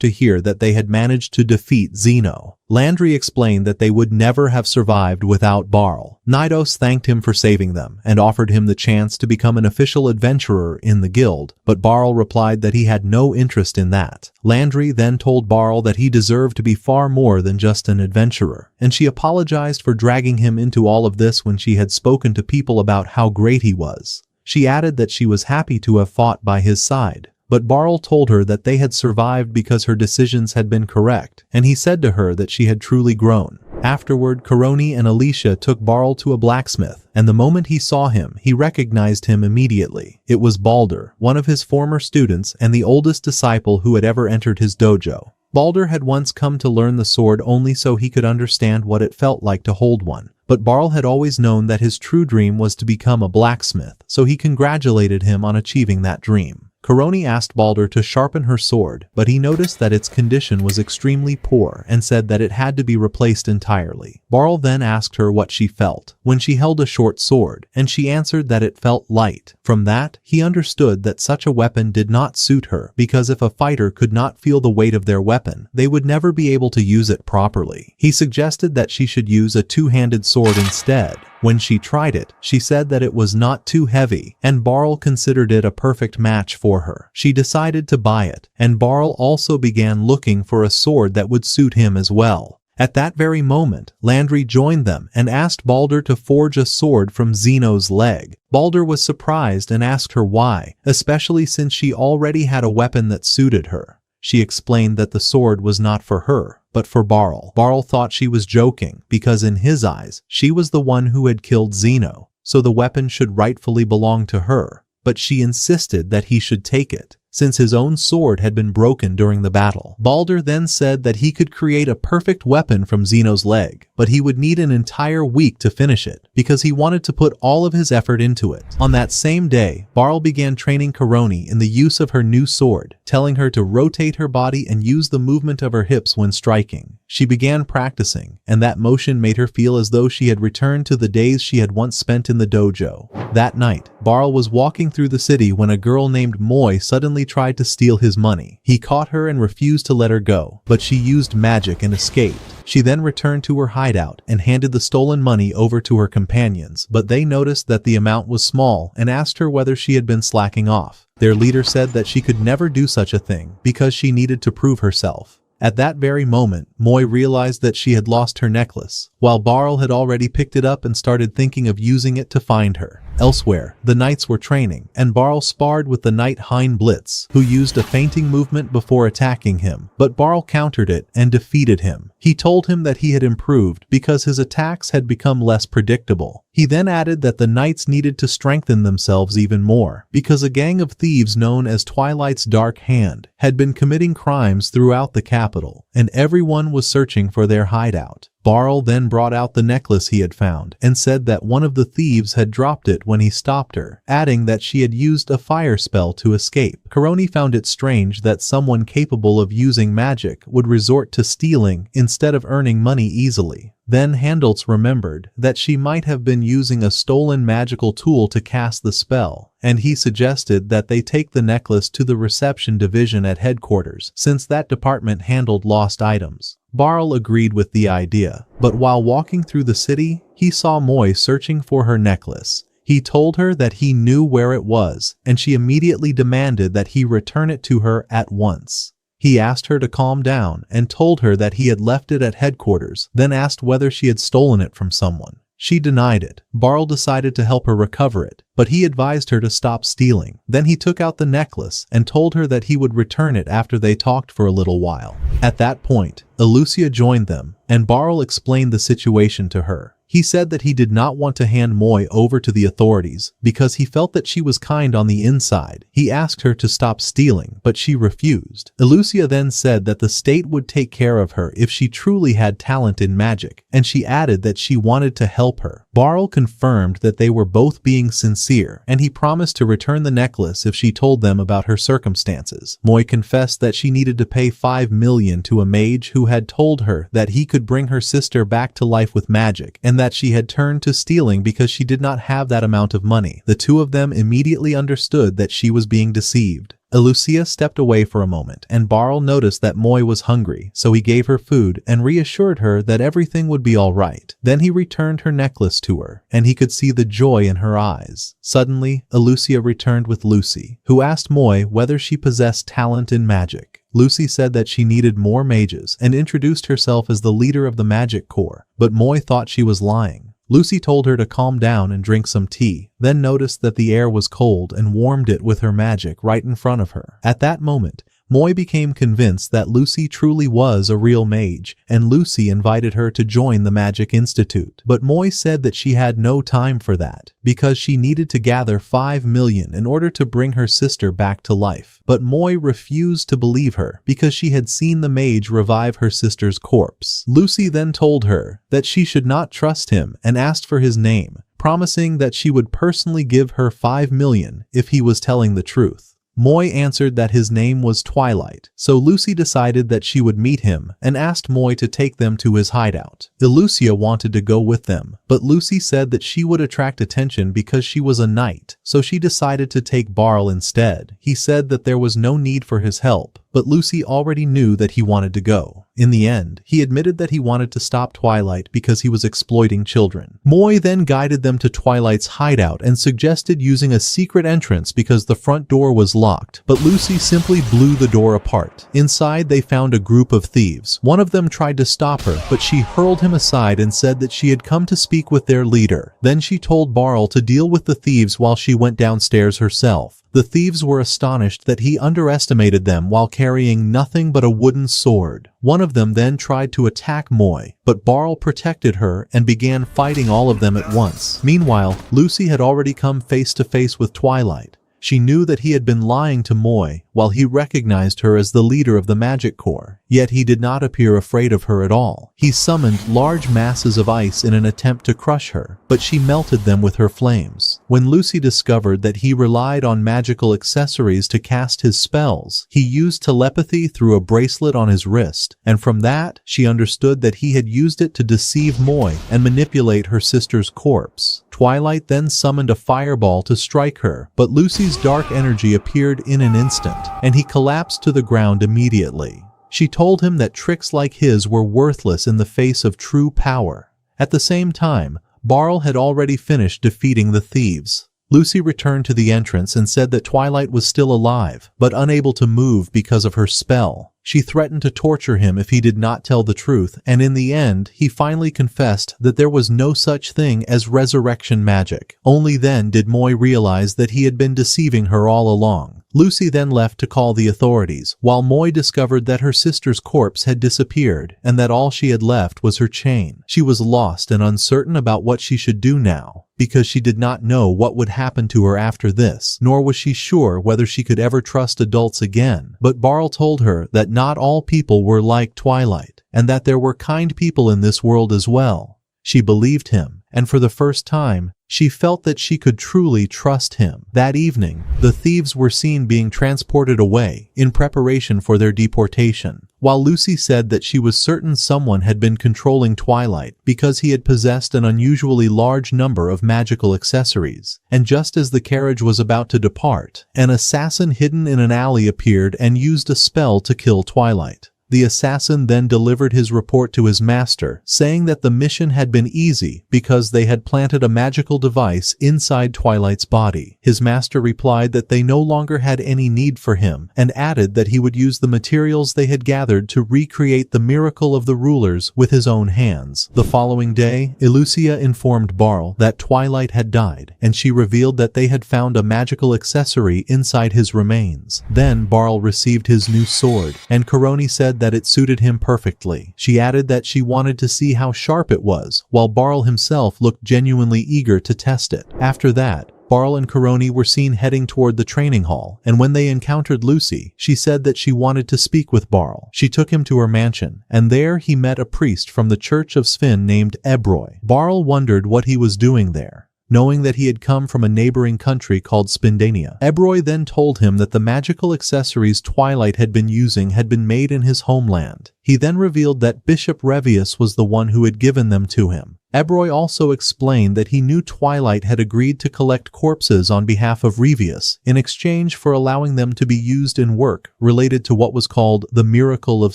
to hear that they had managed to defeat Zeno. Landry explained that they would never have survived without Barl. Nidos thanked him for saving them and offered him the chance to become an official adventurer in the guild, but Barl replied that he had no interest in that. Landry then told Barl that he deserved to be far more than just an adventurer, and she apologized for dragging him into all of this when she had spoken to people about how great he was. She added that she was happy to have fought by his side, but Barl told her that they had survived because her decisions had been correct, and he said to her that she had truly grown. Afterward, Karoni and Alicia took Barl to a blacksmith, and the moment he saw him, he recognized him immediately. It was Balder, one of his former students and the oldest disciple who had ever entered his dojo. Balder had once come to learn the sword only so he could understand what it felt like to hold one. But Barl had always known that his true dream was to become a blacksmith, so he congratulated him on achieving that dream. Karoni asked Balder to sharpen her sword, but he noticed that its condition was extremely poor and said that it had to be replaced entirely. Barl then asked her what she felt when she held a short sword, and she answered that it felt light. From that, he understood that such a weapon did not suit her, because if a fighter could not feel the weight of their weapon, they would never be able to use it properly. He suggested that she should use a two-handed sword instead. When she tried it, she said that it was not too heavy, and Barl considered it a perfect match for her. She decided to buy it, and Barl also began looking for a sword that would suit him as well. At that very moment, Landry joined them and asked Balder to forge a sword from Zeno's leg. Balder was surprised and asked her why, especially since she already had a weapon that suited her. She explained that the sword was not for her, but for Barl. Barl thought she was joking because in his eyes, she was the one who had killed Zeno, so the weapon should rightfully belong to her, but she insisted that he should take it, since his own sword had been broken during the battle. Balder then said that he could create a perfect weapon from Zeno's leg, but he would need an entire week to finish it, because he wanted to put all of his effort into it. On that same day, Barl began training Koroni in the use of her new sword, telling her to rotate her body and use the movement of her hips when striking. She began practicing, and that motion made her feel as though she had returned to the days she had once spent in the dojo. That night, Barl was walking through the city when a girl named Moi suddenly tried to steal his money. He caught her and refused to let her go, but she used magic and escaped. She then returned to her hideout and handed the stolen money over to her companions, but they noticed that the amount was small and asked her whether she had been slacking off. Their leader said that she could never do such a thing because she needed to prove herself. At that very moment, Moi realized that she had lost her necklace, while Barl had already picked it up and started thinking of using it to find her. Elsewhere, the knights were training, and Barl sparred with the knight Hein Blitz, who used a feinting movement before attacking him, but Barl countered it and defeated him. He told him that he had improved because his attacks had become less predictable. He then added that the knights needed to strengthen themselves even more, because a gang of thieves known as Twilight's Dark Hand had been committing crimes throughout the capital, and everyone was searching for their hideout. Barl then brought out the necklace he had found and said that one of the thieves had dropped it when he stopped her, adding that she had used a fire spell to escape. Koroni found it strange that someone capable of using magic would resort to stealing instead of earning money easily. Then Handels remembered that she might have been using a stolen magical tool to cast the spell, and he suggested that they take the necklace to the reception division at headquarters, since that department handled lost items. Barl agreed with the idea, but while walking through the city, he saw Moi searching for her necklace. He told her that he knew where it was, and she immediately demanded that he return it to her at once. He asked her to calm down and told her that he had left it at headquarters, then asked whether she had stolen it from someone. She denied it. Barl decided to help her recover it, but he advised her to stop stealing. Then he took out the necklace and told her that he would return it after they talked for a little while. At that point, Elucia joined them, and Barl explained the situation to her. He said that he did not want to hand Moi over to the authorities because he felt that she was kind on the inside. He asked her to stop stealing, but she refused. Elucia then said that the state would take care of her if she truly had talent in magic, and she added that she wanted to help her. Barl confirmed that they were both being sincere, and he promised to return the necklace if she told them about her circumstances. Moi confessed that she needed to pay 5 million to a mage who had told her that he could bring her sister back to life with magic, and that she had turned to stealing because she did not have that amount of money. The two of them immediately understood that she was being deceived. Elucia stepped away for a moment, and Barl noticed that Moi was hungry, so he gave her food and reassured her that everything would be all right. Then he returned her necklace to her, and he could see the joy in her eyes. Suddenly, Elucia returned with Lucy, who asked Moi whether she possessed talent in magic. Lucy said that she needed more mages and introduced herself as the leader of the magic corps, but Moi thought she was lying. Lucy told her to calm down and drink some tea, then noticed that the air was cold and warmed it with her magic right in front of her. At that moment, Moi became convinced that Lucy truly was a real mage, and Lucy invited her to join the Magic Institute. But Moi said that she had no time for that, because she needed to gather 5 million in order to bring her sister back to life. But Moi refused to believe her, because she had seen the mage revive her sister's corpse. Lucy then told her that she should not trust him and asked for his name, promising that she would personally give her 5 million if he was telling the truth. Moi answered that his name was Twilight, so Lucy decided that she would meet him and asked Moi to take them to his hideout. Elucia wanted to go with them, but Lucy said that she would attract attention because she was a knight, so she decided to take Barl instead. He said that there was no need for his help, but Lucy already knew that he wanted to go. In the end, he admitted that he wanted to stop Twilight because he was exploiting children. Moi then guided them to Twilight's hideout and suggested using a secret entrance because the front door was locked, but Lucy simply blew the door apart. Inside, they found a group of thieves. One of them tried to stop her, but she hurled him aside and said that she had come to speak with their leader. Then she told Barl to deal with the thieves while she went downstairs herself. The thieves were astonished that he underestimated them while carrying nothing but a wooden sword. One of them then tried to attack Moi, but Barl protected her and began fighting all of them at once. Meanwhile, Lucy had already come face to face with Twilight. She knew that he had been lying to Moi while he recognized her as the leader of the Magic Corps, yet he did not appear afraid of her at all. He summoned large masses of ice in an attempt to crush her, but she melted them with her flames. When Lucy discovered that he relied on magical accessories to cast his spells, he used telepathy through a bracelet on his wrist, and from that, she understood that he had used it to deceive Moi and manipulate her sister's corpse. Twilight then summoned a fireball to strike her, but Lucy's dark energy appeared in an instant, and he collapsed to the ground immediately. She told him that tricks like his were worthless in the face of true power. At the same time, Barl had already finished defeating the thieves. Lucy returned to the entrance and said that Twilight was still alive, but unable to move because of her spell. She threatened to torture him if he did not tell the truth, and in the end, he finally confessed that there was no such thing as resurrection magic. Only then did Moi realize that he had been deceiving her all along. Lucy then left to call the authorities, while Moi discovered that her sister's corpse had disappeared and that all she had left was her chain. She was lost and uncertain about what she should do now, because she did not know what would happen to her after this, nor was she sure whether she could ever trust adults again. But Barl told her that not all people were like Twilight, and that there were kind people in this world as well. She believed him, and for the first time, she felt that she could truly trust him. That evening, the thieves were seen being transported away in preparation for their deportation, while Lucy said that she was certain someone had been controlling Twilight because he had possessed an unusually large number of magical accessories. And just as the carriage was about to depart, an assassin hidden in an alley appeared and used a spell to kill Twilight. The assassin then delivered his report to his master, saying that the mission had been easy because they had planted a magical device inside Twilight's body. His master replied that they no longer had any need for him, and added that he would use the materials they had gathered to recreate the miracle of the rulers with his own hands. The following day, Elucia informed Barl that Twilight had died, and she revealed that they had found a magical accessory inside his remains. Then Barl received his new sword, and Coroni said that it suited him perfectly. She added that she wanted to see how sharp it was, while Barl himself looked genuinely eager to test it. After that, Barl and Coroni were seen heading toward the training hall, and when they encountered Lucy, she said that she wanted to speak with Barl. She took him to her mansion, and there he met a priest from the Church of Sven named Ebroy. Barl wondered what he was doing there, knowing that he had come from a neighboring country called Spindania. Ebroy then told him that the magical accessories Twilight had been using had been made in his homeland. He then revealed that Bishop Revius was the one who had given them to him. Ebroy also explained that he knew Twilight had agreed to collect corpses on behalf of Revius in exchange for allowing them to be used in work related to what was called the Miracle of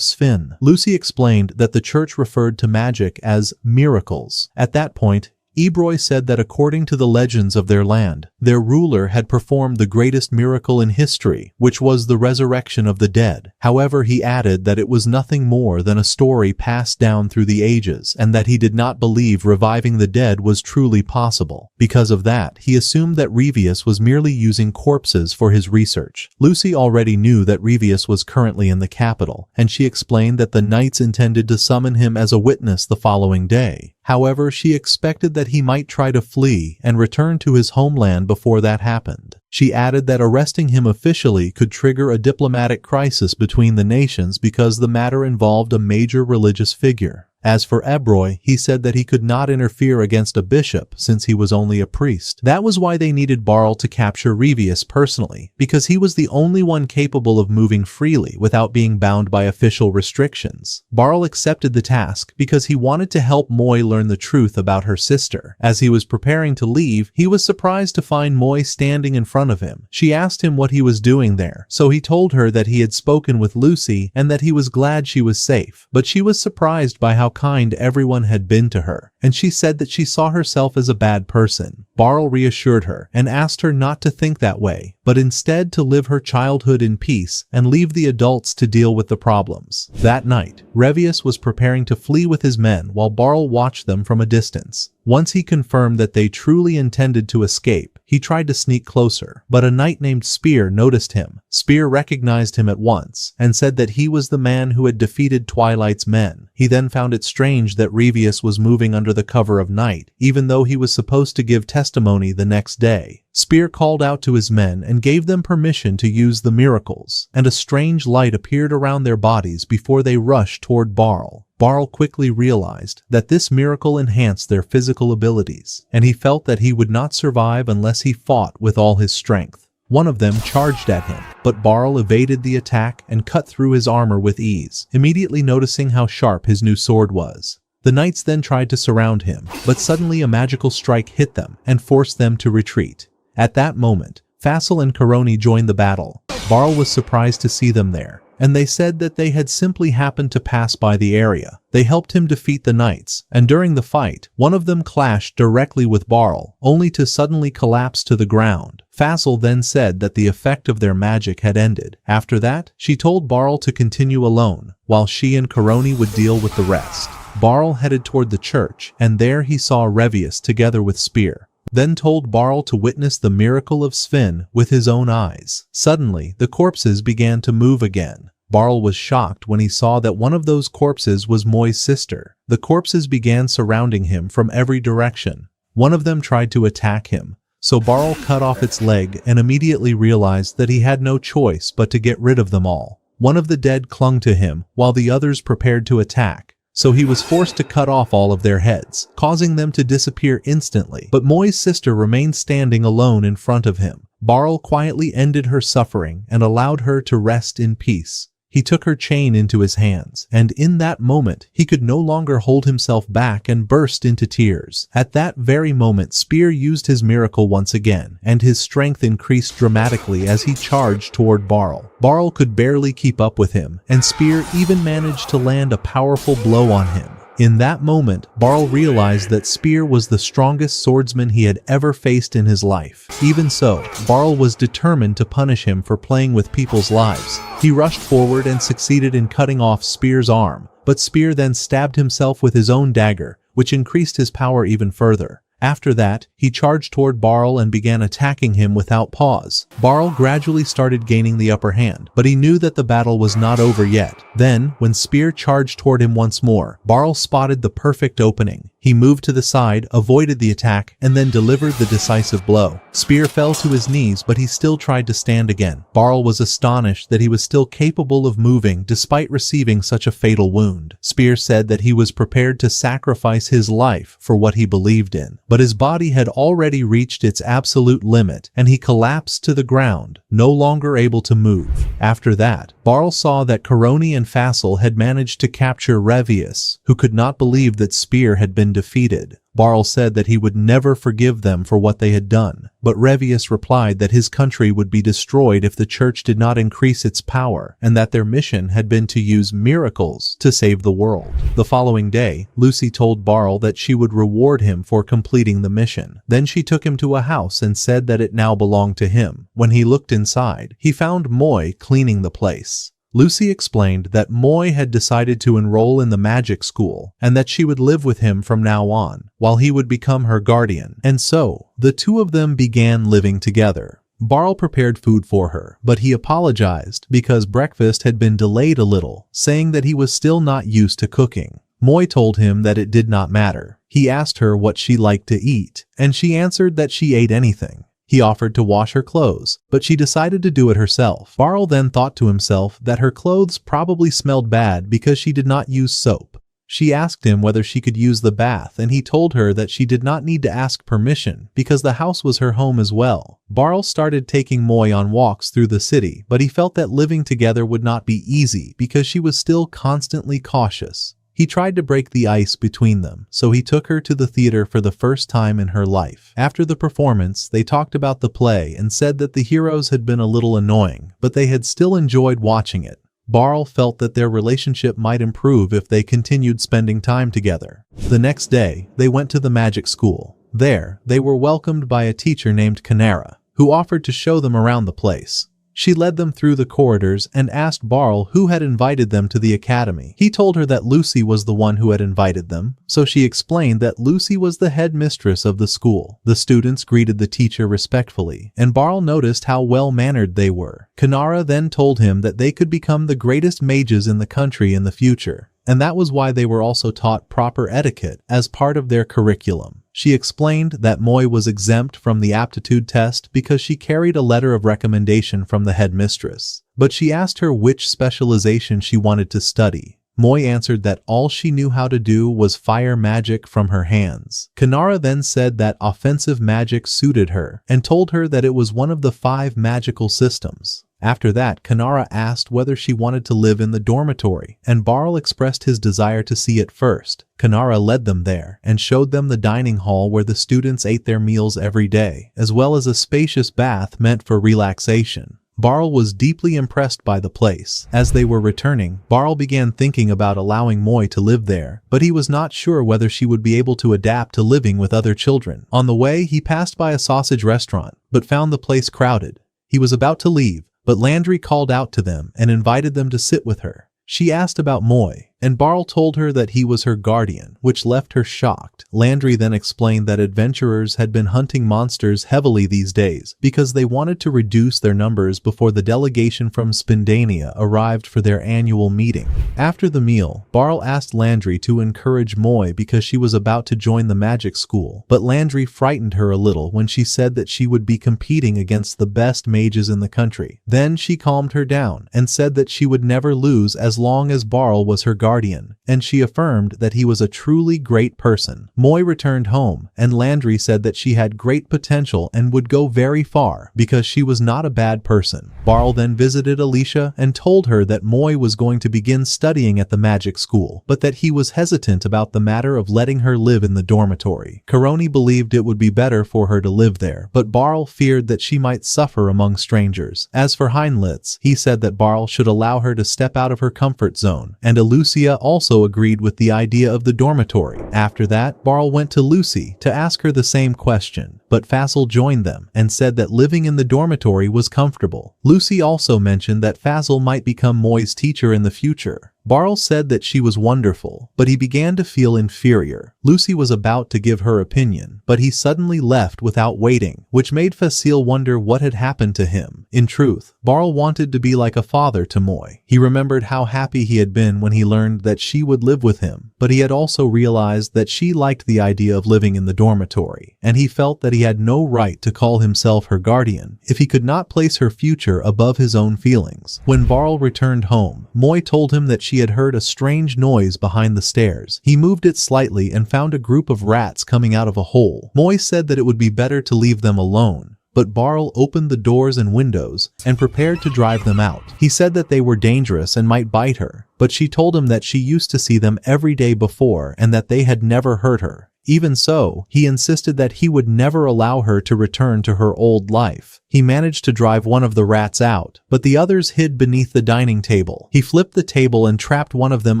Sven. Lucy explained that the church referred to magic as miracles. At that point, Ebroy said that according to the legends of their land, their ruler had performed the greatest miracle in history, which was the resurrection of the dead. However, he added that it was nothing more than a story passed down through the ages, and that he did not believe reviving the dead was truly possible. Because of that, he assumed that Revius was merely using corpses for his research. Lucy already knew that Revius was currently in the capital, and she explained that the knights intended to summon him as a witness the following day. However, she expected that he might try to flee and return to his homeland before that happened. She added that arresting him officially could trigger a diplomatic crisis between the nations because the matter involved a major religious figure. As for Ebroy, he said that he could not interfere against a bishop since he was only a priest. That was why they needed Barl to capture Revius personally, because he was the only one capable of moving freely without being bound by official restrictions. Barl accepted the task because he wanted to help Moi learn the truth about her sister. As he was preparing to leave, he was surprised to find Moi standing in front of him. She asked him what he was doing there, so he told her that he had spoken with Lucy and that he was glad she was safe. But she was surprised by how kind everyone had been to her, and she said that she saw herself as a bad person. Barl reassured her and asked her not to think that way, but instead to live her childhood in peace and leave the adults to deal with the problems. That night, Revius was preparing to flee with his men while Barl watched them from a distance. Once he confirmed that they truly intended to escape, he tried to sneak closer, but a knight named Spear noticed him. Spear recognized him at once and said that he was the man who had defeated Twilight's men. He then found it strange that Revius was moving under the cover of night, even though he was supposed to give testimony the next day. Spear called out to his men and gave them permission to use the miracles, and a strange light appeared around their bodies before they rushed toward Barl. Barl quickly realized that this miracle enhanced their physical abilities, and he felt that he would not survive unless he fought with all his strength. One of them charged at him, but Barl evaded the attack and cut through his armor with ease, immediately noticing how sharp his new sword was. The knights then tried to surround him, but suddenly a magical strike hit them and forced them to retreat. At that moment, Fassel and Karoni joined the battle. Barl was surprised to see them there, and they said that they had simply happened to pass by the area. They helped him defeat the knights, and during the fight, one of them clashed directly with Barl, only to suddenly collapse to the ground. Fassel then said that the effect of their magic had ended. After that, she told Barl to continue alone, while she and Karoni would deal with the rest. Barl headed toward the church, and there he saw Revius together with Spear. Then told Barl to witness the miracle of Sven with his own eyes. Suddenly, the corpses began to move again. Barl was shocked when he saw that one of those corpses was Moi's sister. The corpses began surrounding him from every direction. One of them tried to attack him, so Barl cut off its leg and immediately realized that he had no choice but to get rid of them all. One of the dead clung to him while the others prepared to attack, so he was forced to cut off all of their heads, causing them to disappear instantly. But Moi's sister remained standing alone in front of him. Barl quietly ended her suffering and allowed her to rest in peace. He took her chain into his hands, and in that moment, he could no longer hold himself back and burst into tears. At that very moment, Spear used his miracle once again, and his strength increased dramatically as he charged toward Barl. Barl could barely keep up with him, and Spear even managed to land a powerful blow on him. In that moment, Barl realized that Spear was the strongest swordsman he had ever faced in his life. Even so, Barl was determined to punish him for playing with people's lives. He rushed forward and succeeded in cutting off Spear's arm, but Spear then stabbed himself with his own dagger, which increased his power even further. After that, he charged toward Barl and began attacking him without pause. Barl gradually started gaining the upper hand, but he knew that the battle was not over yet. Then, when Spear charged toward him once more, Barl spotted the perfect opening. He moved to the side, avoided the attack, and then delivered the decisive blow. Spear fell to his knees, but he still tried to stand again. Barl was astonished that he was still capable of moving despite receiving such a fatal wound. Spear said that he was prepared to sacrifice his life for what he believed in, but his body had already reached its absolute limit, and he collapsed to the ground, no longer able to move. After that, Barl saw that Karoni and Fassel had managed to capture Revius, who could not believe that Spear had been defeated. Barl said that he would never forgive them for what they had done, but Revius replied that his country would be destroyed if the church did not increase its power, and that their mission had been to use miracles to save the world. The following day, Lucy told Barl that she would reward him for completing the mission. Then she took him to a house and said that it now belonged to him. When he looked inside, he found Moi cleaning the place. Lucy explained that Moi had decided to enroll in the magic school and that she would live with him from now on, while he would become her guardian. And so, the two of them began living together. Barl prepared food for her, but he apologized because breakfast had been delayed a little, saying that he was still not used to cooking. Moi told him that it did not matter. He asked her what she liked to eat, and she answered that she ate anything. He offered to wash her clothes, but she decided to do it herself. Barl then thought to himself that her clothes probably smelled bad because she did not use soap. She asked him whether she could use the bath, and he told her that she did not need to ask permission because the house was her home as well. Barl started taking Moi on walks through the city, but he felt that living together would not be easy because she was still constantly cautious. He tried to break the ice between them, so he took her to the theater for the first time in her life. After the performance, they talked about the play and said that the heroes had been a little annoying, but they had still enjoyed watching it. Barl felt that their relationship might improve if they continued spending time together. The next day, they went to the magic school. There, they were welcomed by a teacher named Kanara, who offered to show them around the place. She led them through the corridors and asked Barl who had invited them to the academy. He told her that Lucy was the one who had invited them, so she explained that Lucy was the head mistress of the school. The students greeted the teacher respectfully, and Barl noticed how well-mannered they were. Kanara then told him that they could become the greatest mages in the country in the future, and that was why they were also taught proper etiquette as part of their curriculum. She explained that Moi was exempt from the aptitude test because she carried a letter of recommendation from the headmistress. But she asked her which specialization she wanted to study. Moi answered that all she knew how to do was fire magic from her hands. Kanara then said that offensive magic suited her and told her that it was one of the 5 magical systems. After that, Kanara asked whether she wanted to live in the dormitory, and Barl expressed his desire to see it first. Kanara led them there and showed them the dining hall where the students ate their meals every day, as well as a spacious bath meant for relaxation. Barl was deeply impressed by the place. As they were returning, Barl began thinking about allowing Moi to live there, but he was not sure whether she would be able to adapt to living with other children. On the way, he passed by a sausage restaurant, but found the place crowded. He was about to leave, but Landry called out to them and invited them to sit with her. She asked about Moi, and Barl told her that he was her guardian, which left her shocked. Landry then explained that adventurers had been hunting monsters heavily these days because they wanted to reduce their numbers before the delegation from Spindania arrived for their annual meeting. After the meal, Barl asked Landry to encourage Moi because she was about to join the magic school, but Landry frightened her a little when she said that she would be competing against the best mages in the country. Then she calmed her down and said that she would never lose as long as Barl was her guardian, and she affirmed that he was a truly great person. Moi returned home, and Landry said that she had great potential and would go very far because she was not a bad person. Barl then visited Alicia and told her that Moi was going to begin studying at the magic school, but that he was hesitant about the matter of letting her live in the dormitory. Karoni believed it would be better for her to live there, but Barl feared that she might suffer among strangers. As for Heinlitz, he said that Barl should allow her to step out of her comfort zone, and Lucia also agreed with the idea of the dormitory. After that, Barl went to Lucy to ask her the same question, but Faisal joined them and said that living in the dormitory was comfortable. Lucy also mentioned that Faisal might become Moi's teacher in the future. Barl said that she was wonderful, but he began to feel inferior. Lucy was about to give her opinion, but he suddenly left without waiting, which made Fasil wonder what had happened to him. In truth, Barl wanted to be like a father to Moi. He remembered how happy he had been when he learned that she would live with him, but he had also realized that she liked the idea of living in the dormitory, and he felt that he had no right to call himself her guardian if he could not place her future above his own feelings. When Barl returned home, Moi told him that she had heard a strange noise behind the stairs. He moved it slightly and found a group of rats coming out of a hole. Moi said that it would be better to leave them alone, but Barl opened the doors and windows and prepared to drive them out. He said that they were dangerous and might bite her, but she told him that she used to see them every day before and that they had never hurt her. Even so, he insisted that he would never allow her to return to her old life. He managed to drive one of the rats out, but the others hid beneath the dining table. He flipped the table and trapped one of them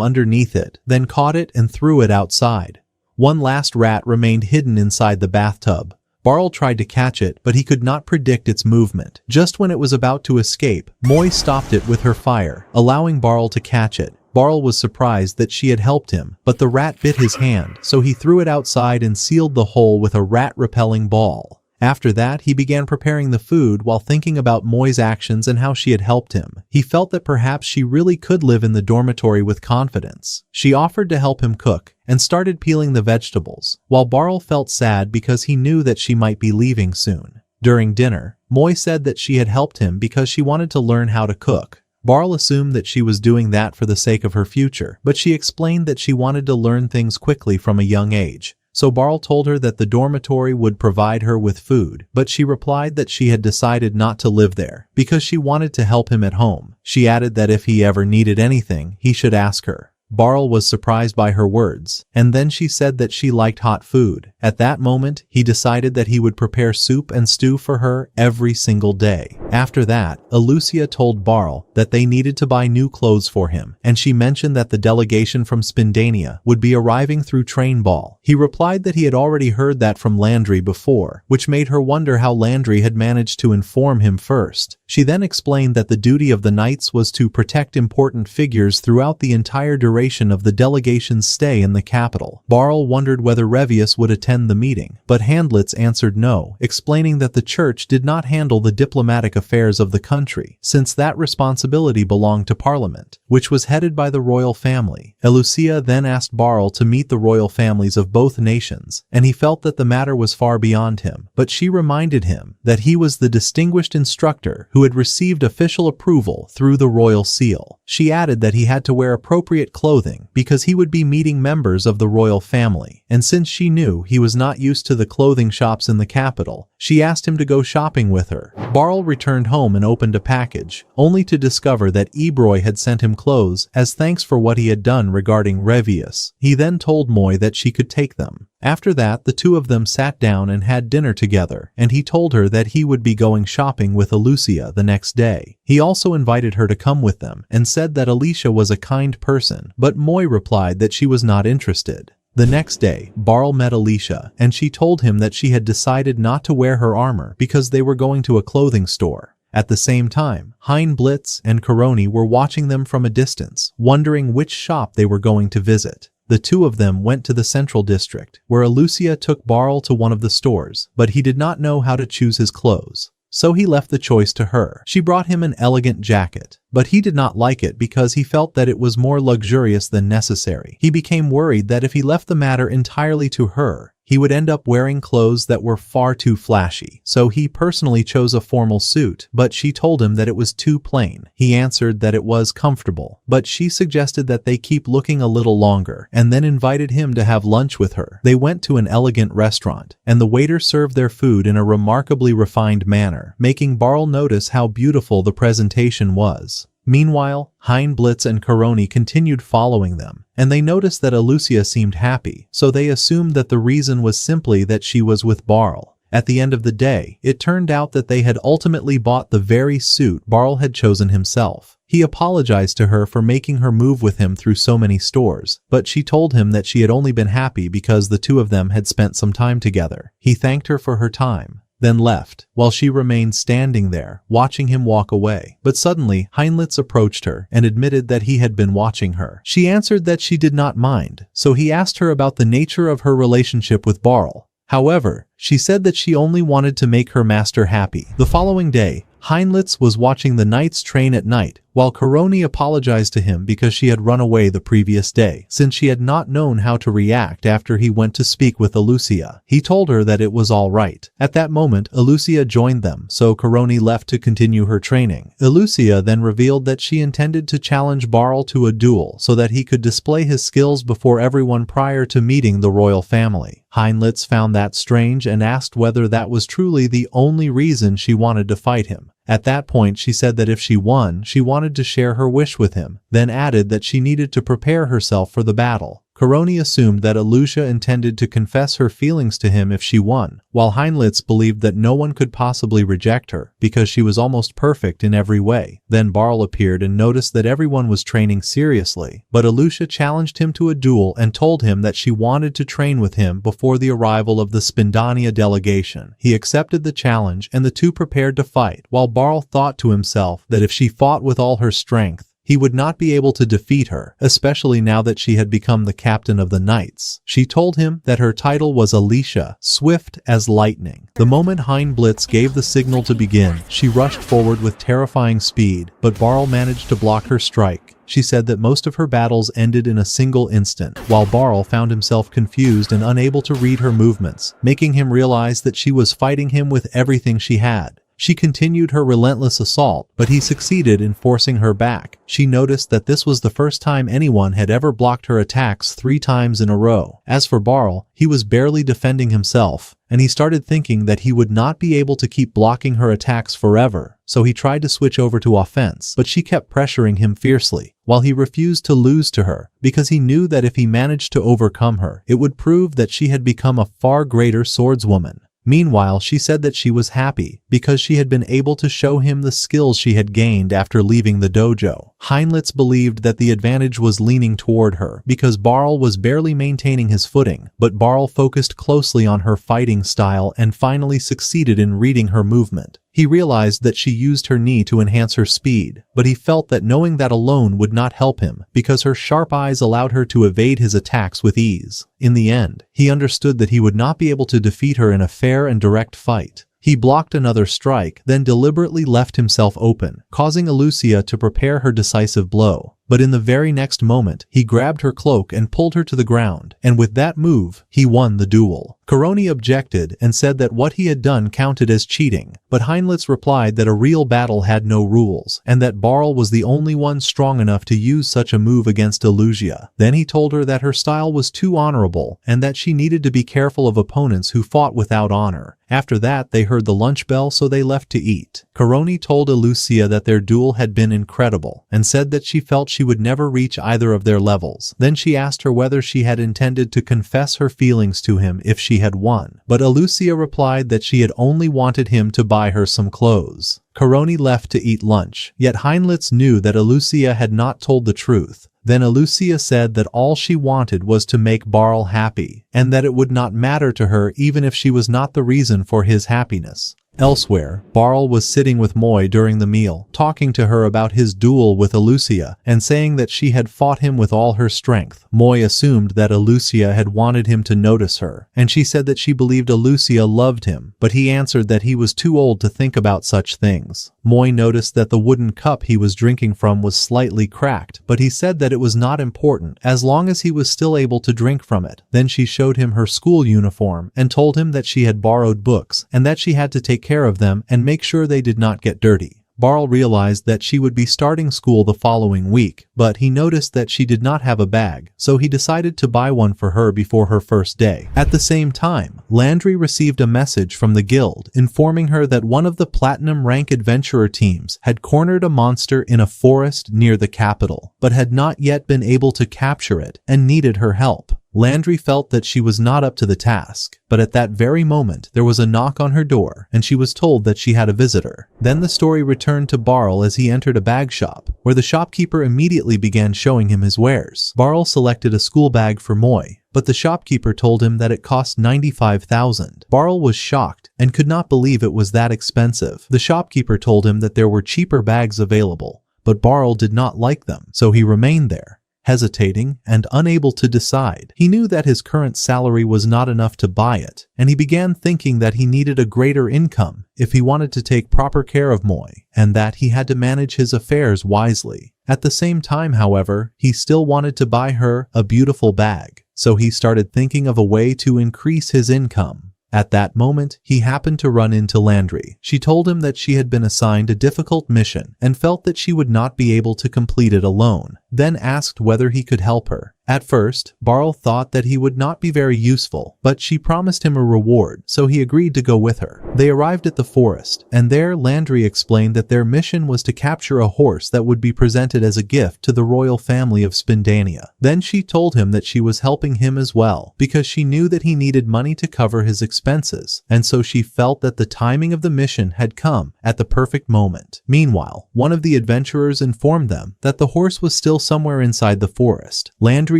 underneath it, then caught it and threw it outside. One last rat remained hidden inside the bathtub. Barl tried to catch it, but he could not predict its movement. Just when it was about to escape, Moi stopped it with her fire, allowing Barl to catch it. Barl was surprised that she had helped him, but the rat bit his hand, so he threw it outside and sealed the hole with a rat-repelling ball. After that, he began preparing the food while thinking about Moi's actions and how she had helped him. He felt that perhaps she really could live in the dormitory with confidence. She offered to help him cook and started peeling the vegetables, while Barl felt sad because he knew that she might be leaving soon. During dinner, Moi said that she had helped him because she wanted to learn how to cook. Barl assumed that she was doing that for the sake of her future, but she explained that she wanted to learn things quickly from a young age. So Barl told her that the dormitory would provide her with food, but she replied that she had decided not to live there because she wanted to help him at home. She added that if he ever needed anything, he should ask her. Barl was surprised by her words, and then she said that she liked hot food. At that moment, he decided that he would prepare soup and stew for her every single day. After that, Alucia told Barl that they needed to buy new clothes for him, and she mentioned that the delegation from Spindania would be arriving through train ball. He replied that he had already heard that from Landry before, which made her wonder how Landry had managed to inform him first. She then explained that the duty of the knights was to protect important figures throughout the entire duration of the delegation's stay in the capital. Barl wondered whether Revius would attend the meeting, but Handlitz answered no, explaining that the church did not handle the diplomatic affairs of the country, since that responsibility belonged to Parliament, which was headed by the royal family. Alucia then asked Barl to meet the royal families of both nations, and he felt that the matter was far beyond him, but she reminded him that he was the distinguished instructor who had received official approval through the royal seal. She added that he had to wear appropriate clothing because he would be meeting members of the royal family, and since she knew he was not used to the clothing shops in the capital, she asked him to go shopping with her. Barl returned home and opened a package, only to discover that Ebroy had sent him clothes as thanks for what he had done regarding Revius. He then told Moy that she could take them. After that, the two of them sat down and had dinner together, and he told her that he would be going shopping with Alucia the next day. He also invited her to come with them and said that Alicia was a kind person, but Moy replied that she was not interested. The next day, Barl met Alicia, and she told him that she had decided not to wear her armor because they were going to a clothing store. At the same time, Hein Blitz and Coroni were watching them from a distance, wondering which shop they were going to visit. The two of them went to the central district, where Alucia took Barl to one of the stores, but he did not know how to choose his clothes. So he left the choice to her. She brought him an elegant jacket, but he did not like it because he felt that it was more luxurious than necessary. He became worried that if he left the matter entirely to her, he would end up wearing clothes that were far too flashy. So he personally chose a formal suit, but she told him that it was too plain. He answered that it was comfortable, but she suggested that they keep looking a little longer, and then invited him to have lunch with her. They went to an elegant restaurant, and the waiter served their food in a remarkably refined manner, making Barl notice how beautiful the presentation was. Meanwhile, Hein Blitz and Coroni continued following them, and they noticed that Alucia seemed happy, so they assumed that the reason was simply that she was with Barl. At the end of the day, it turned out that they had ultimately bought the very suit Barl had chosen himself. He apologized to her for making her move with him through so many stores, but she told him that she had only been happy because the two of them had spent some time together. He thanked her for her time, then left, while she remained standing there, watching him walk away. But suddenly, Heinlitz approached her and admitted that he had been watching her. She answered that she did not mind, so he asked her about the nature of her relationship with Barl. However, she said that she only wanted to make her master happy. The following day, Heinlitz was watching the Knight's train at night, while Coroni apologized to him because she had run away the previous day, since she had not known how to react after he went to speak with Alucia. He told her that it was all right. At that moment, Alucia joined them, so Coroni left to continue her training. Alucia then revealed that she intended to challenge Barl to a duel so that he could display his skills before everyone prior to meeting the royal family. Heinlitz found that strange and asked whether that was truly the only reason she wanted to fight him. At that point, she said that if she won, she wanted to share her wish with him, then added that she needed to prepare herself for the battle. Coroni assumed that Alucia intended to confess her feelings to him if she won, while Heinlitz believed that no one could possibly reject her because she was almost perfect in every way. Then Barl appeared and noticed that everyone was training seriously, but Alucia challenged him to a duel and told him that she wanted to train with him before the arrival of the Spindania delegation. He accepted the challenge and the two prepared to fight, while Barl thought to himself that if she fought with all her strength, he would not be able to defeat her, especially now that she had become the captain of the Knights. She told him that her title was Alicia, swift as lightning. The moment Hein Blitz gave the signal to begin, she rushed forward with terrifying speed, but Barl managed to block her strike. She said that most of her battles ended in a single instant, while Barl found himself confused and unable to read her movements, making him realize that she was fighting him with everything she had. She continued her relentless assault, but he succeeded in forcing her back. She noticed that this was the first time anyone had ever blocked her attacks 3 times in a row. As for Barl, he was barely defending himself, and he started thinking that he would not be able to keep blocking her attacks forever, so he tried to switch over to offense, but she kept pressuring him fiercely, while he refused to lose to her, because he knew that if he managed to overcome her, it would prove that she had become a far greater swordswoman. Meanwhile, she said that she was happy because she had been able to show him the skills she had gained after leaving the dojo. Heinlitz believed that the advantage was leaning toward her because Barl was barely maintaining his footing, but Barl focused closely on her fighting style and finally succeeded in reading her movement. He realized that she used her knee to enhance her speed, but he felt that knowing that alone would not help him because her sharp eyes allowed her to evade his attacks with ease. In the end, he understood that he would not be able to defeat her in a fair and direct fight. He blocked another strike, then deliberately left himself open, causing Alucia to prepare her decisive blow. But in the very next moment, he grabbed her cloak and pulled her to the ground, and with that move, he won the duel. Kuroni objected and said that what he had done counted as cheating, but Heinlitz replied that a real battle had no rules, and that Barl was the only one strong enough to use such a move against Alucia. Then he told her that her style was too honorable, and that she needed to be careful of opponents who fought without honor. After that, they heard the lunch bell, so they left to eat. Kuroni told Alucia that their duel had been incredible, and said that she felt she would never reach either of their levels. Then she asked her whether she had intended to confess her feelings to him if she had won, but Alucia replied that she had only wanted him to buy her some clothes. Kuroni left to eat lunch, yet Heinlitz knew that Alucia had not told the truth. Then Alucia said that all she wanted was to make Barl happy, and that it would not matter to her even if she was not the reason for his happiness. Elsewhere, Barl was sitting with Moi during the meal, talking to her about his duel with Alucia, and saying that she had fought him with all her strength. Moi assumed that Alucia had wanted him to notice her, and she said that she believed Alucia loved him, but he answered that he was too old to think about such things. Moi noticed that the wooden cup he was drinking from was slightly cracked, but he said that it was not important as long as he was still able to drink from it. Then she showed him her school uniform and told him that she had borrowed books and that she had to take care of them and make sure they did not get dirty. Barl realized that she would be starting school the following week, but he noticed that she did not have a bag, so he decided to buy one for her before her first day. At the same time, Landry received a message from the guild informing her that one of the platinum rank adventurer teams had cornered a monster in a forest near the capital, but had not yet been able to capture it and needed her help. Landry felt that she was not up to the task, but at that very moment there was a knock on her door and she was told that she had a visitor. Then the story returned to Barl as he entered a bag shop, where the shopkeeper immediately began showing him his wares. Barl selected a school bag for Moi, but the shopkeeper told him that it cost 95,000. Barl was shocked and could not believe it was that expensive. The shopkeeper told him that there were cheaper bags available, but Barl did not like them, so he remained there, hesitating and unable to decide. He knew that his current salary was not enough to buy it, and he began thinking that he needed a greater income if he wanted to take proper care of Moi, and that he had to manage his affairs wisely. At the same time, however, he still wanted to buy her a beautiful bag, so he started thinking of a way to increase his income. At that moment, he happened to run into Landry. She told him that she had been assigned a difficult mission and felt that she would not be able to complete it alone, then asked whether he could help her. At first, Barl thought that he would not be very useful, but she promised him a reward, so he agreed to go with her. They arrived at the forest, and there Landry explained that their mission was to capture a horse that would be presented as a gift to the royal family of Spindania. Then she told him that she was helping him as well, because she knew that he needed money to cover his expenses, and so she felt that the timing of the mission had come at the perfect moment. Meanwhile, one of the adventurers informed them that the horse was still somewhere inside the forest. Landry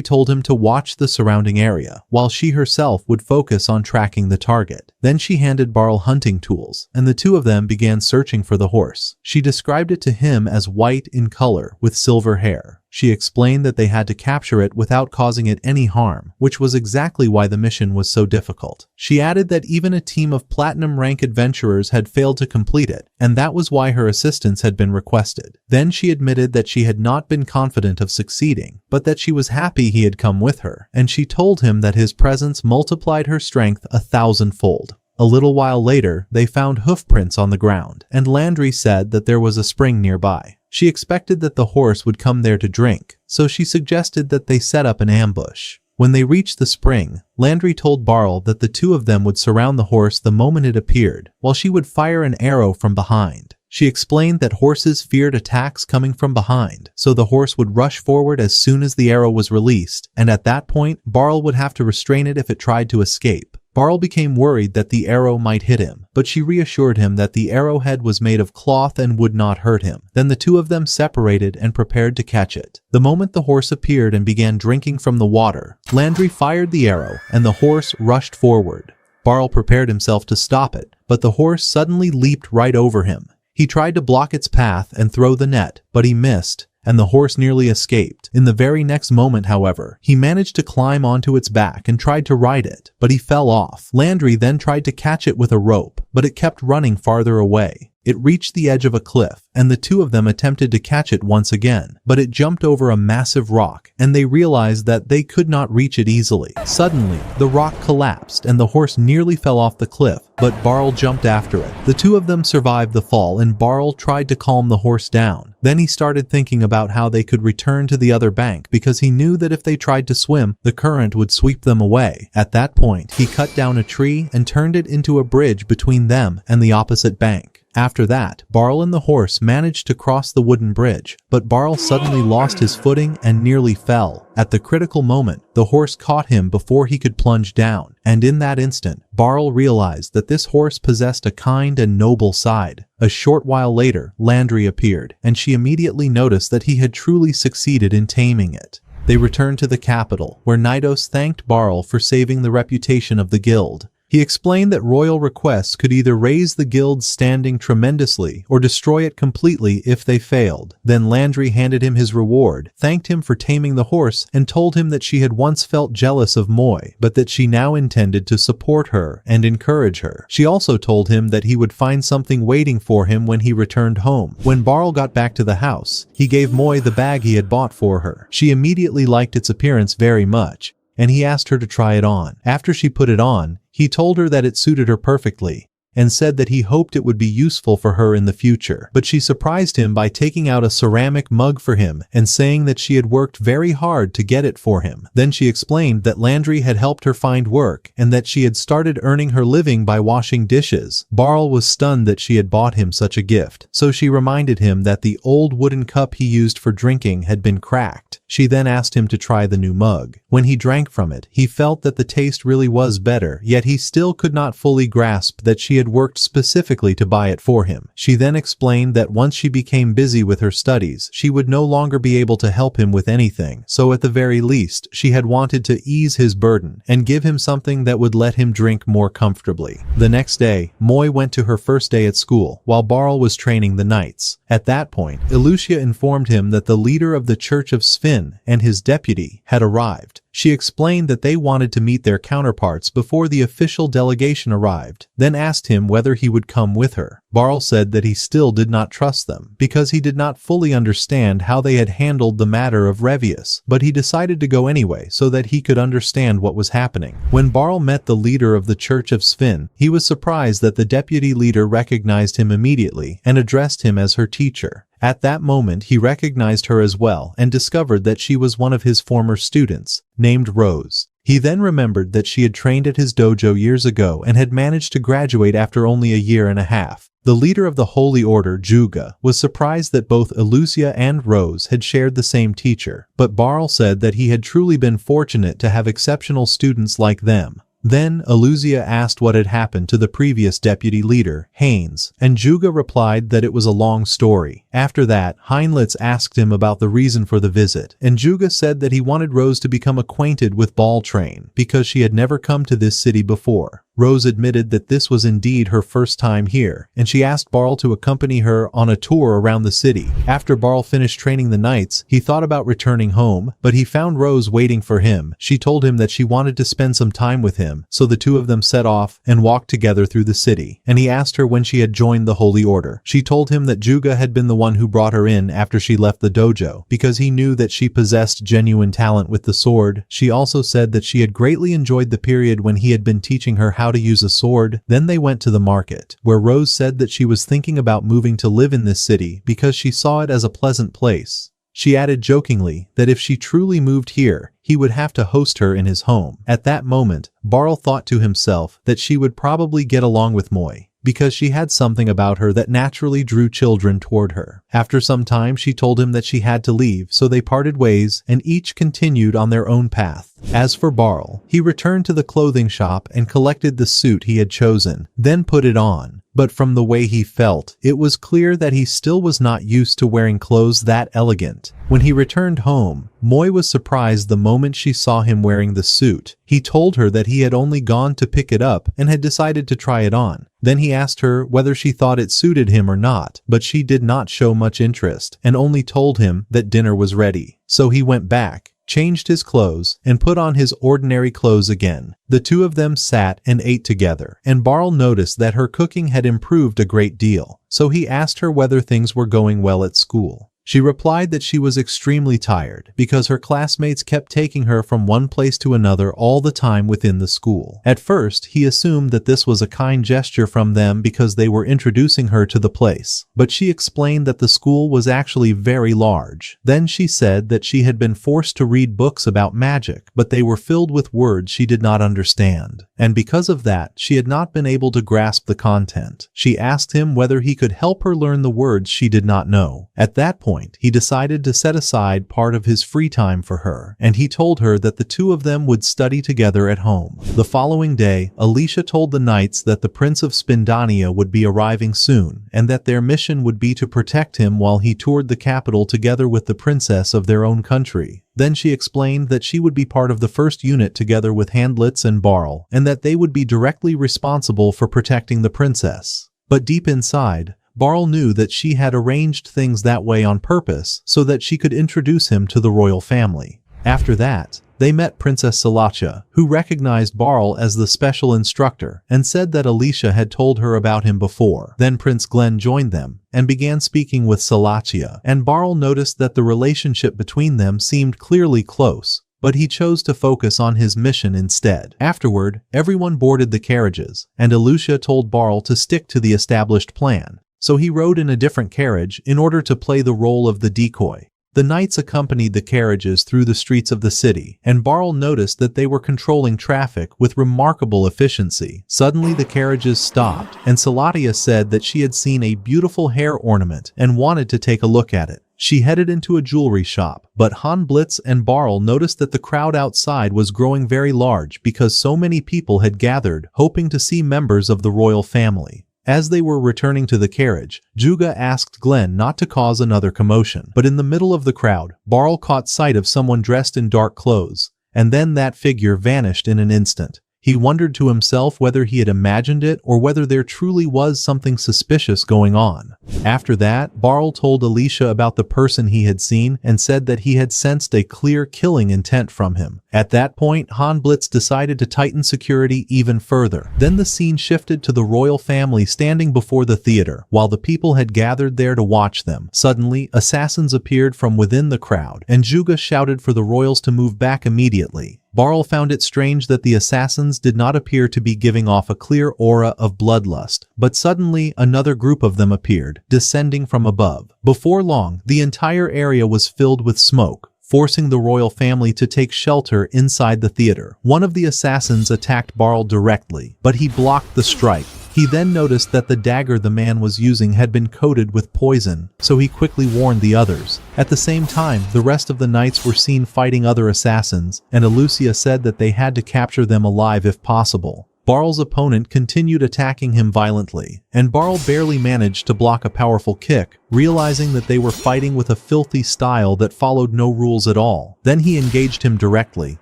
told him to watch the surrounding area, while she herself would focus on tracking the target. Then she handed Barl hunting tools, and the two of them began searching for the horse. She described it to him as white in color with silver hair. She explained that they had to capture it without causing it any harm, which was exactly why the mission was so difficult. She added that even a team of platinum rank adventurers had failed to complete it, and that was why her assistance had been requested. Then she admitted that she had not been confident of succeeding, but that she was happy he had come with her, and she told him that his presence multiplied her strength 1,000-fold. A little while later, they found hoofprints on the ground, and Landry said that there was a spring nearby. She expected that the horse would come there to drink, so she suggested that they set up an ambush. When they reached the spring, Landry told Barl that the two of them would surround the horse the moment it appeared, while she would fire an arrow from behind. She explained that horses feared attacks coming from behind, so the horse would rush forward as soon as the arrow was released, and at that point, Barl would have to restrain it if it tried to escape. Barl became worried that the arrow might hit him, but she reassured him that the arrowhead was made of cloth and would not hurt him. Then the two of them separated and prepared to catch it. The moment the horse appeared and began drinking from the water, Landry fired the arrow, and the horse rushed forward. Barl prepared himself to stop it, but the horse suddenly leaped right over him. He tried to block its path and throw the net, but he missed, and the horse nearly escaped. In the very next moment, however, he managed to climb onto its back and tried to ride it, but he fell off. Landry then tried to catch it with a rope, but it kept running farther away. It reached the edge of a cliff, and the two of them attempted to catch it once again, but it jumped over a massive rock, and they realized that they could not reach it easily. Suddenly, the rock collapsed and the horse nearly fell off the cliff, but Barl jumped after it. The two of them survived the fall, and Barl tried to calm the horse down. Then he started thinking about how they could return to the other bank because he knew that if they tried to swim, the current would sweep them away. At that point, he cut down a tree and turned it into a bridge between them and the opposite bank. After that, Barl and the horse managed to cross the wooden bridge, but Barl suddenly lost his footing and nearly fell. At the critical moment, the horse caught him before he could plunge down, and in that instant, Barl realized that this horse possessed a kind and noble side. A short while later, Landry appeared, and she immediately noticed that he had truly succeeded in taming it. They returned to the capital, where Naidos thanked Barl for saving the reputation of the guild. He explained that royal requests could either raise the guild's standing tremendously or destroy it completely if they failed. Then Landry handed him his reward, thanked him for taming the horse, and told him that she had once felt jealous of Moi, but that she now intended to support her and encourage her. She also told him that he would find something waiting for him when he returned home. When Barl got back to the house, he gave Moi the bag he had bought for her. She immediately liked its appearance very much, and he asked her to try it on. After she put it on, he told her that it suited her perfectly, and said that he hoped it would be useful for her in the future. But she surprised him by taking out a ceramic mug for him and saying that she had worked very hard to get it for him. Then she explained that Landry had helped her find work and that she had started earning her living by washing dishes. Barl was stunned that she had bought him such a gift, so she reminded him that the old wooden cup he used for drinking had been cracked. She then asked him to try the new mug. When he drank from it, he felt that the taste really was better, yet he still could not fully grasp that she had worked specifically to buy it for him. She then explained that once she became busy with her studies, she would no longer be able to help him with anything, so at the very least, she had wanted to ease his burden and give him something that would let him drink more comfortably. The next day, Moi went to her first day at school, while Barl was training the knights. At that point, Ilusia informed him that the leader of the Church of Sven and his deputy had arrived. She explained that they wanted to meet their counterparts before the official delegation arrived, then asked him whether he would come with her. Barl said that he still did not trust them, because he did not fully understand how they had handled the matter of Revius, but he decided to go anyway so that he could understand what was happening. When Barl met the leader of the Church of Sven, he was surprised that the deputy leader recognized him immediately and addressed him as her teacher. At that moment, he recognized her as well and discovered that she was one of his former students, named Rose. He then remembered that she had trained at his dojo years ago and had managed to graduate after only a year and a half. The leader of the Holy Order, Juga, was surprised that both Ilusia and Rose had shared the same teacher, but Barl said that he had truly been fortunate to have exceptional students like them. Then, Ilusia asked what had happened to the previous deputy leader, Haynes, and Juga replied that it was a long story. After that, Heinlitz asked him about the reason for the visit, and Juga said that he wanted Rose to become acquainted with Ball Train because she had never come to this city before. Rose admitted that this was indeed her first time here, and she asked Barl to accompany her on a tour around the city. After Barl finished training the knights, he thought about returning home, but he found Rose waiting for him. She told him that she wanted to spend some time with him, so the two of them set off and walked together through the city, and he asked her when she had joined the Holy Order. She told him that Juga had been the one who brought her in after she left the dojo, because he knew that she possessed genuine talent with the sword. She also said that she had greatly enjoyed the period when he had been teaching her how to use a sword. Then they went to the market, where Rose said that she was thinking about moving to live in this city because she saw it as a pleasant place. She added jokingly that if she truly moved here, he would have to host her in his home. At that moment, Barl thought to himself that she would probably get along with Moi, because she had something about her that naturally drew children toward her. After some time, she told him that she had to leave, so they parted ways and each continued on their own path. As for Barl, he returned to the clothing shop and collected the suit he had chosen, then put it on. But from the way he felt, it was clear that he still was not used to wearing clothes that elegant. When he returned home, Moi was surprised the moment she saw him wearing the suit. He told her that he had only gone to pick it up and had decided to try it on. Then he asked her whether she thought it suited him or not, but she did not show much interest and only told him that dinner was ready. So he went back, changed his clothes, and put on his ordinary clothes again. The two of them sat and ate together, and Barl noticed that her cooking had improved a great deal, so he asked her whether things were going well at school. She replied that she was extremely tired because her classmates kept taking her from one place to another all the time within the school. At first, he assumed that this was a kind gesture from them because they were introducing her to the place, but she explained that the school was actually very large. Then she said that she had been forced to read books about magic, but they were filled with words she did not understand, and because of that, she had not been able to grasp the content. She asked him whether he could help her learn the words she did not know. At that point, he decided to set aside part of his free time for her, and he told her that the two of them would study together at home. The following day, Alicia told the knights that the Prince of Spindania would be arriving soon, and that their mission would be to protect him while he toured the capital together with the princess of their own country. Then she explained that she would be part of the first unit together with Handlitz and Barl, and that they would be directly responsible for protecting the princess. But deep inside, Barl knew that she had arranged things that way on purpose so that she could introduce him to the royal family. After that, they met Princess Salacha, who recognized Barl as the special instructor and said that Alicia had told her about him before. Then Prince Glenn joined them and began speaking with Salachia, and Barl noticed that the relationship between them seemed clearly close, but he chose to focus on his mission instead. Afterward, everyone boarded the carriages, and Alicia told Barl to stick to the established plan. So he rode in a different carriage in order to play the role of the decoy. The knights accompanied the carriages through the streets of the city, and Barl noticed that they were controlling traffic with remarkable efficiency. Suddenly the carriages stopped, and Salatia said that she had seen a beautiful hair ornament and wanted to take a look at it. She headed into a jewelry shop, but Han Blitz and Barl noticed that the crowd outside was growing very large because so many people had gathered, hoping to see members of the royal family. As they were returning to the carriage, Juga asked Glenn not to cause another commotion. But in the middle of the crowd, Barl caught sight of someone dressed in dark clothes, and then that figure vanished in an instant. He wondered to himself whether he had imagined it or whether there truly was something suspicious going on. After that, Barl told Alicia about the person he had seen and said that he had sensed a clear killing intent from him. At that point, Han Blitz decided to tighten security even further. Then the scene shifted to the royal family standing before the theater, while the people had gathered there to watch them. Suddenly, assassins appeared from within the crowd, and Juga shouted for the royals to move back immediately. Barl found it strange that the assassins did not appear to be giving off a clear aura of bloodlust, but suddenly another group of them appeared, descending from above. Before long, the entire area was filled with smoke, forcing the royal family to take shelter inside the theater. One of the assassins attacked Barl directly, but he blocked the strike. He then noticed that the dagger the man was using had been coated with poison, so he quickly warned the others. At the same time, the rest of the knights were seen fighting other assassins, and Alucia said that they had to capture them alive if possible. Barl's opponent continued attacking him violently, and Barl barely managed to block a powerful kick, realizing that they were fighting with a filthy style that followed no rules at all. Then he engaged him directly,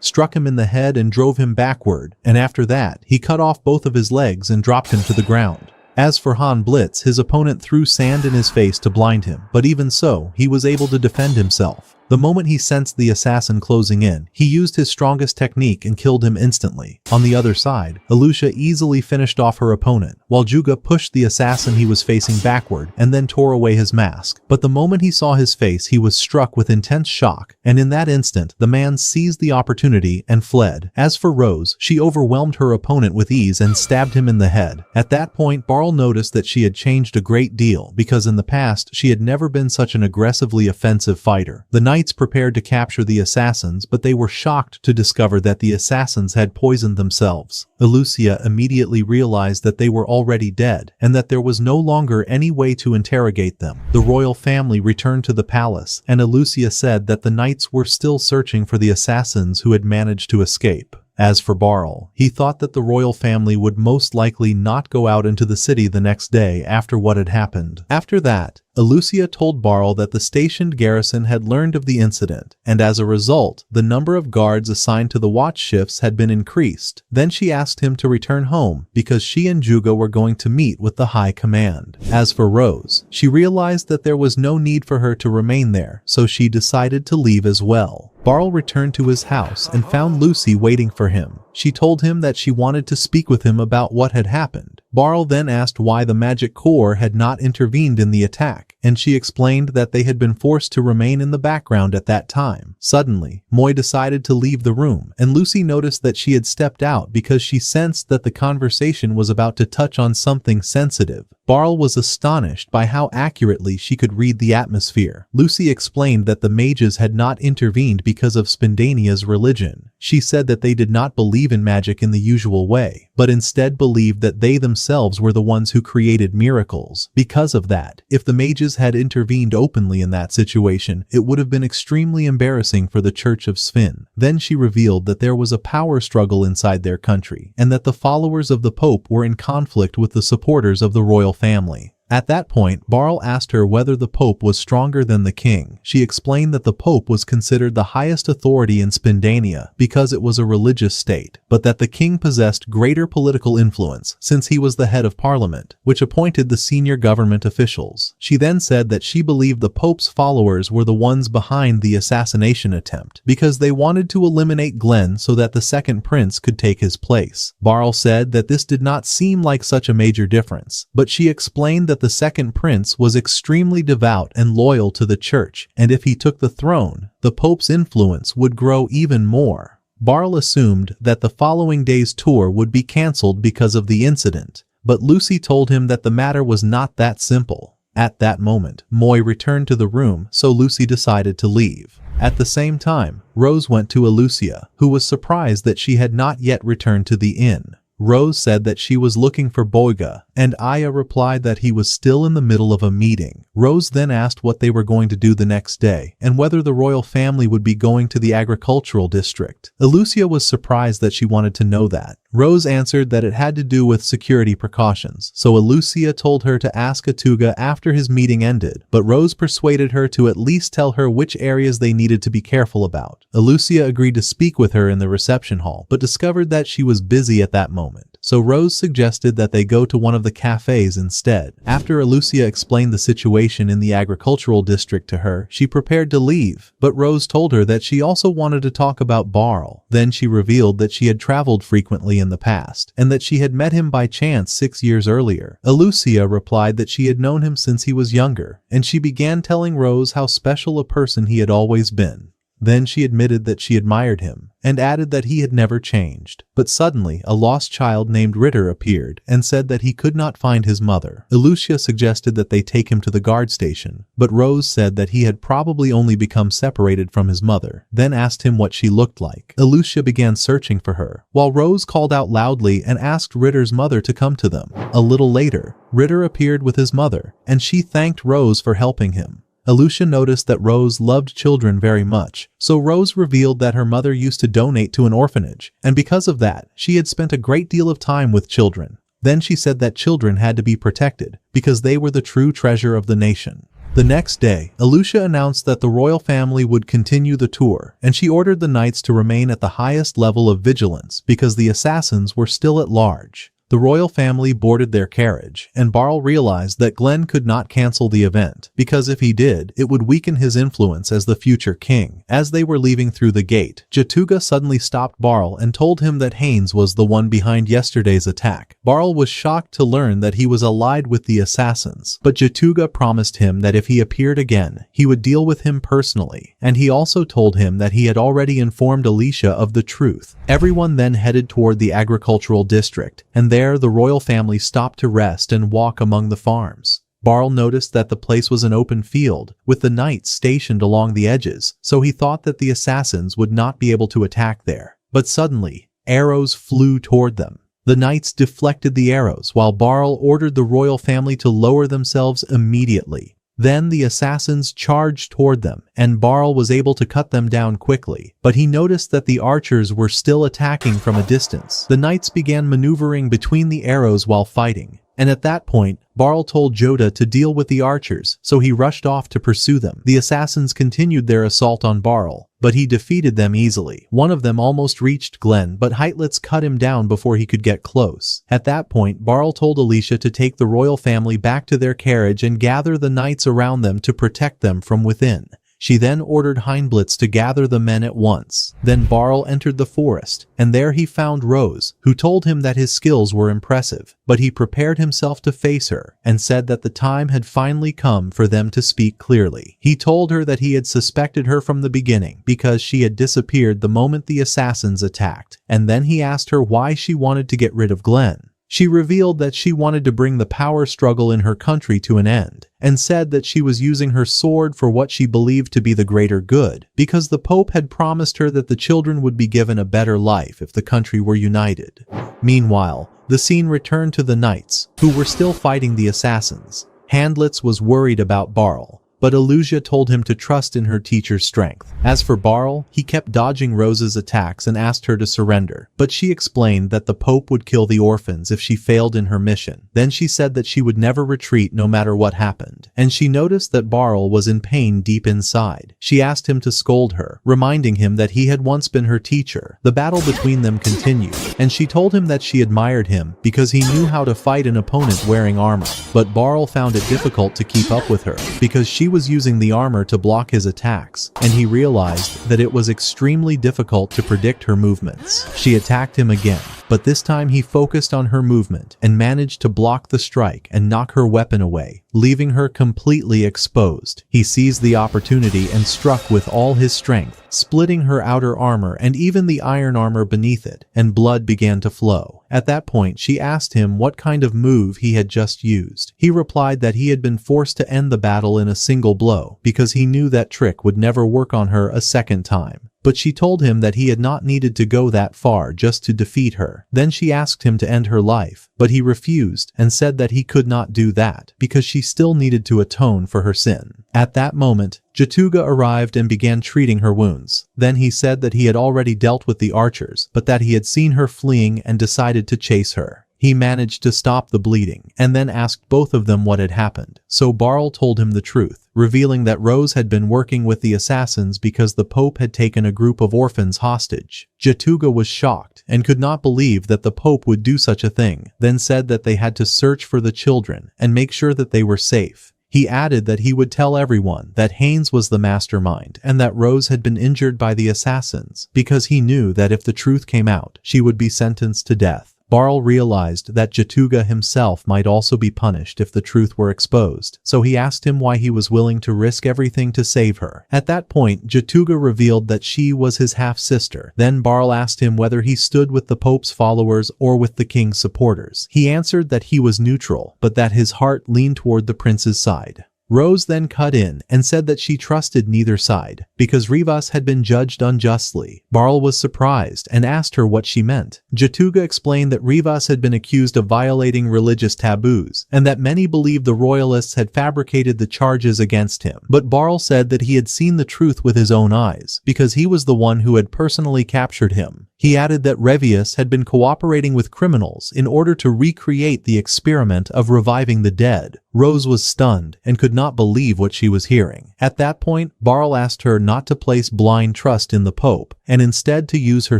struck him in the head and drove him backward, and after that, he cut off both of his legs and dropped him to the ground. As for Han Blitz, his opponent threw sand in his face to blind him, but even so, he was able to defend himself. The The moment he sensed the assassin closing in, he used his strongest technique and killed him instantly. On the other side, Alucia easily finished off her opponent, while Juga pushed the assassin he was facing backward and then tore away his mask. But the moment he saw his face, he was struck with intense shock, and in that instant, the man seized the opportunity and fled. As for Rose, she overwhelmed her opponent with ease and stabbed him in the head. At that point, Barl noticed that she had changed a great deal, because in the past, she had never been such an aggressively offensive fighter. The knights prepared to capture the assassins, but they were shocked to discover that the assassins had poisoned themselves. Alucia immediately realized that they were already dead, and that there was no longer any way to interrogate them. The royal family returned to the palace, and Alucia said that the knights were still searching for the assassins who had managed to escape. As for Barl, he thought that the royal family would most likely not go out into the city the next day after what had happened. After that, Alucia told Barl that the stationed garrison had learned of the incident, and as a result, the number of guards assigned to the watch shifts had been increased. Then she asked him to return home, because she and Juga were going to meet with the high command. As for Rose, she realized that there was no need for her to remain there, so she decided to leave as well. Barl returned to his house and found Lucy waiting for him. She told him that she wanted to speak with him about what had happened. Barl then asked why the Magic Corps had not intervened in the attack, and she explained that they had been forced to remain in the background at that time. Suddenly, Moy decided to leave the room, and Lucy noticed that she had stepped out because she sensed that the conversation was about to touch on something sensitive. Barl was astonished by how accurately she could read the atmosphere. Lucy explained that the mages had not intervened because of Spindania's religion. She said that they did not believe in magic in the usual way, but instead believed that they themselves were the ones who created miracles. Because of that, if the mages had intervened openly in that situation, it would have been extremely embarrassing for the Church of Sven. Then she revealed that there was a power struggle inside their country, and that the followers of the Pope were in conflict with the supporters of the royal family. At that point, Barl asked her whether the Pope was stronger than the king. She explained that the Pope was considered the highest authority in Spindania because it was a religious state, but that the king possessed greater political influence since he was the head of parliament, which appointed the senior government officials. She then said that she believed the Pope's followers were the ones behind the assassination attempt because they wanted to eliminate Glenn so that the second prince could take his place. Barl said that this did not seem like such a major difference, but she explained that the second prince was extremely devout and loyal to the church, and if he took the throne, the Pope's influence would grow even more. Barl assumed that the following day's tour would be cancelled because of the incident, but Lucy told him that the matter was not that simple. At that moment, Moy returned to the room, so Lucy decided to leave. At the same time, Rose went to Alucia, who was surprised that she had not yet returned to the inn. Rose said that she was looking for Boyga, and Aya replied that he was still in the middle of a meeting. Rose then asked what they were going to do the next day, and whether the royal family would be going to the agricultural district. Alucia was surprised that she wanted to know that. Rose answered that it had to do with security precautions, so Alucia told her to ask Atuga after his meeting ended, but Rose persuaded her to at least tell her which areas they needed to be careful about. Alucia agreed to speak with her in the reception hall, but discovered that she was busy at that moment, so Rose suggested that they go to one of the cafes instead. After Alucia explained the situation in the agricultural district to her, she prepared to leave, but Rose told her that she also wanted to talk about Barl. Then she revealed that she had traveled frequently in the past, and that she had met him by chance 6 years earlier. Alucia replied that she had known him since he was younger, and she began telling Rose how special a person he had always been. Then she admitted that she admired him, and added that he had never changed. But suddenly, a lost child named Ritter appeared, and said that he could not find his mother. Alucia suggested that they take him to the guard station, but Rose said that he had probably only become separated from his mother, then asked him what she looked like. Alucia began searching for her, while Rose called out loudly and asked Ritter's mother to come to them. A little later, Ritter appeared with his mother, and she thanked Rose for helping him. Alucia noticed that Rose loved children very much, so Rose revealed that her mother used to donate to an orphanage, and because of that, she had spent a great deal of time with children. Then she said that children had to be protected, because they were the true treasure of the nation. The next day, Alucia announced that the royal family would continue the tour, and she ordered the knights to remain at the highest level of vigilance because the assassins were still at large. The royal family boarded their carriage, and Barl realized that Glenn could not cancel the event, because if he did, it would weaken his influence as the future king. As they were leaving through the gate, Jatuga suddenly stopped Barl and told him that Haynes was the one behind yesterday's attack. Barl was shocked to learn that he was allied with the assassins, but Jatuga promised him that if he appeared again, he would deal with him personally, and he also told him that he had already informed Alicia of the truth. Everyone then headed toward the agricultural district, and there the royal family stopped to rest and walk among the farms. Barl noticed that the place was an open field, with the knights stationed along the edges, so he thought that the assassins would not be able to attack there. But suddenly, arrows flew toward them. The knights deflected the arrows while Barl ordered the royal family to lower themselves immediately. Then the assassins charged toward them, and Barl was able to cut them down quickly, but he noticed that the archers were still attacking from a distance. The knights began maneuvering between the arrows while fighting, and at that point, Barl told Jota to deal with the archers, so he rushed off to pursue them. The assassins continued their assault on Barl, but he defeated them easily. One of them almost reached Glenn, but Heitlitz cut him down before he could get close. At that point, Barl told Alicia to take the royal family back to their carriage and gather the knights around them to protect them from within. She then ordered Heinblitz to gather the men at once. Then Barl entered the forest, and there he found Rose, who told him that his skills were impressive, but he prepared himself to face her, and said that the time had finally come for them to speak clearly. He told her that he had suspected her from the beginning, because she had disappeared the moment the assassins attacked, and then he asked her why she wanted to get rid of Glenn. She revealed that she wanted to bring the power struggle in her country to an end, and said that she was using her sword for what she believed to be the greater good, because the Pope had promised her that the children would be given a better life if the country were united. Meanwhile, the scene returned to the knights, who were still fighting the assassins. Handlitz was worried about Barl, but Alusia told him to trust in her teacher's strength. As for Barl, he kept dodging Rose's attacks and asked her to surrender, but she explained that the Pope would kill the orphans if she failed in her mission. Then she said that she would never retreat no matter what happened, and she noticed that Barl was in pain deep inside. She asked him to scold her, reminding him that he had once been her teacher. The battle between them continued, and she told him that she admired him because he knew how to fight an opponent wearing armor, but Barl found it difficult to keep up with her, because she was using the armor to block his attacks, and he realized that it was extremely difficult to predict her movements. She attacked him again, but this time he focused on her movement and managed to block the strike and knock her weapon away, leaving her completely exposed. He seized the opportunity and struck with all his strength, splitting her outer armor and even the iron armor beneath it, and blood began to flow. At that point, she asked him what kind of move he had just used. He replied that he had been forced to end the battle in a single blow, because he knew that trick would never work on her a second time. But she told him that he had not needed to go that far just to defeat her. Then she asked him to end her life, but he refused and said that he could not do that because she still needed to atone for her sin. At that moment, Jatuga arrived and began treating her wounds. Then he said that he had already dealt with the archers, but that he had seen her fleeing and decided to chase her. He managed to stop the bleeding, and then asked both of them what had happened. So Barl told him the truth, revealing that Rose had been working with the assassins because the Pope had taken a group of orphans hostage. Jatuga was shocked and could not believe that the Pope would do such a thing, then said that they had to search for the children and make sure that they were safe. He added that he would tell everyone that Haynes was the mastermind and that Rose had been injured by the assassins, because he knew that if the truth came out, she would be sentenced to death. Barl realized that Jatuga himself might also be punished if the truth were exposed, so he asked him why he was willing to risk everything to save her. At that point, Jatuga revealed that she was his half-sister. Then Barl asked him whether he stood with the Pope's followers or with the king's supporters. He answered that he was neutral, but that his heart leaned toward the prince's side. Rose then cut in and said that she trusted neither side, because Rivas had been judged unjustly. Barl was surprised and asked her what she meant. Jatuga explained that Rivas had been accused of violating religious taboos, and that many believed the royalists had fabricated the charges against him. But Barl said that he had seen the truth with his own eyes, because he was the one who had personally captured him. He added that Revius had been cooperating with criminals in order to recreate the experiment of reviving the dead. Rose was stunned and could not believe what she was hearing. At that point, Barl asked her not to place blind trust in the Pope, and instead to use her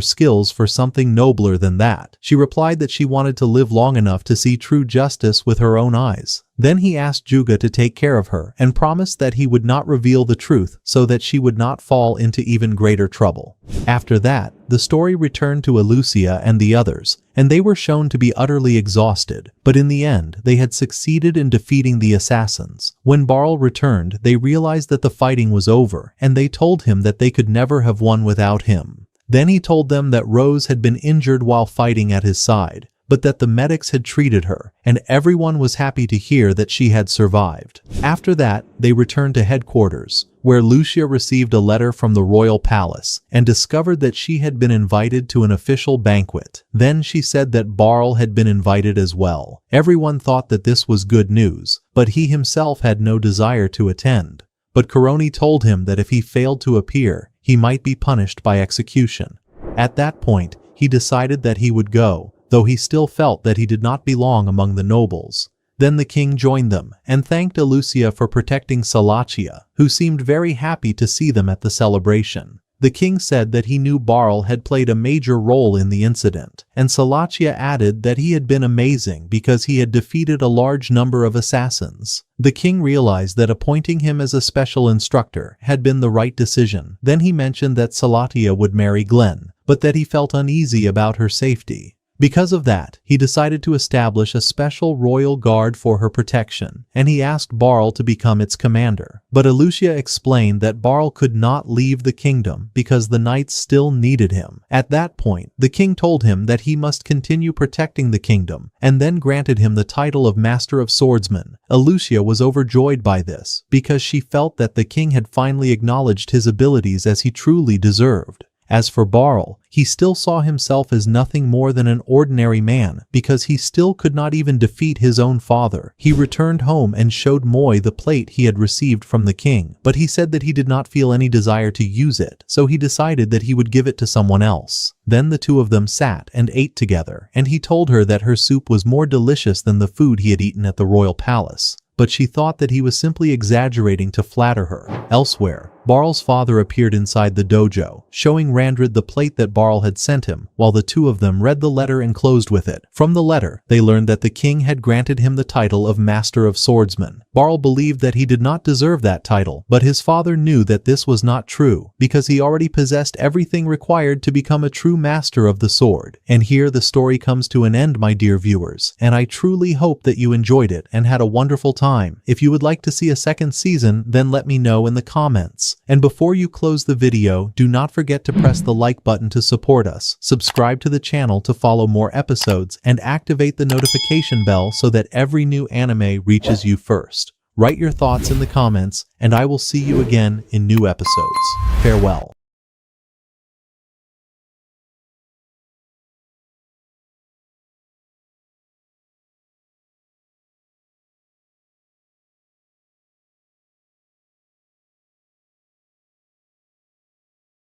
skills for something nobler than that. She replied that she wanted to live long enough to see true justice with her own eyes. Then he asked Juga to take care of her and promised that he would not reveal the truth so that she would not fall into even greater trouble. After that, the story returned to Alucia and the others, and they were shown to be utterly exhausted, but in the end, they had succeeded in defeating the assassins. When Barl returned, they realized that the fighting was over, and they told him that they could never have won without him. Then he told them that Rose had been injured while fighting at his side, but that the medics had treated her, and everyone was happy to hear that she had survived. After that, they returned to headquarters, where Lucia received a letter from the royal palace and discovered that she had been invited to an official banquet. Then she said that Barl had been invited as well. Everyone thought that this was good news, but he himself had no desire to attend. But Koroni told him that if he failed to appear, he might be punished by execution. At that point, he decided that he would go, though he still felt that he did not belong among the nobles. Then the king joined them and thanked Alucia for protecting Salachia, who seemed very happy to see them at the celebration. The king said that he knew Barl had played a major role in the incident, and Salachia added that he had been amazing because he had defeated a large number of assassins. The king realized that appointing him as a special instructor had been the right decision. Then he mentioned that Salachia would marry Glenn, but that he felt uneasy about her safety. Because of that, he decided to establish a special royal guard for her protection, and he asked Barl to become its commander. But Alucia explained that Barl could not leave the kingdom because the knights still needed him. At that point, the king told him that he must continue protecting the kingdom, and then granted him the title of Master of Swordsmen. Alucia was overjoyed by this, because she felt that the king had finally acknowledged his abilities as he truly deserved. As for Barl, he still saw himself as nothing more than an ordinary man because he still could not even defeat his own father. He returned home and showed Moy the plate he had received from the king, but he said that he did not feel any desire to use it, so he decided that he would give it to someone else. Then the two of them sat and ate together, and he told her that her soup was more delicious than the food he had eaten at the royal palace. But she thought that he was simply exaggerating to flatter her. Elsewhere, Barl's father appeared inside the dojo, showing Randrid the plate that Barl had sent him, while the two of them read the letter enclosed with it. From the letter, they learned that the king had granted him the title of Master of Swordsmen. Barl believed that he did not deserve that title, but his father knew that this was not true, because he already possessed everything required to become a true master of the sword. And here the story comes to an end, my dear viewers, and I truly hope that you enjoyed it and had a wonderful time. If you would like to see a second season, then let me know in the comments. And before you close the video, do not forget to press the like button to support us, subscribe to the channel to follow more episodes, and activate the notification bell so that every new anime reaches you first. Write your thoughts in the comments, and I will see you again in new episodes. Farewell.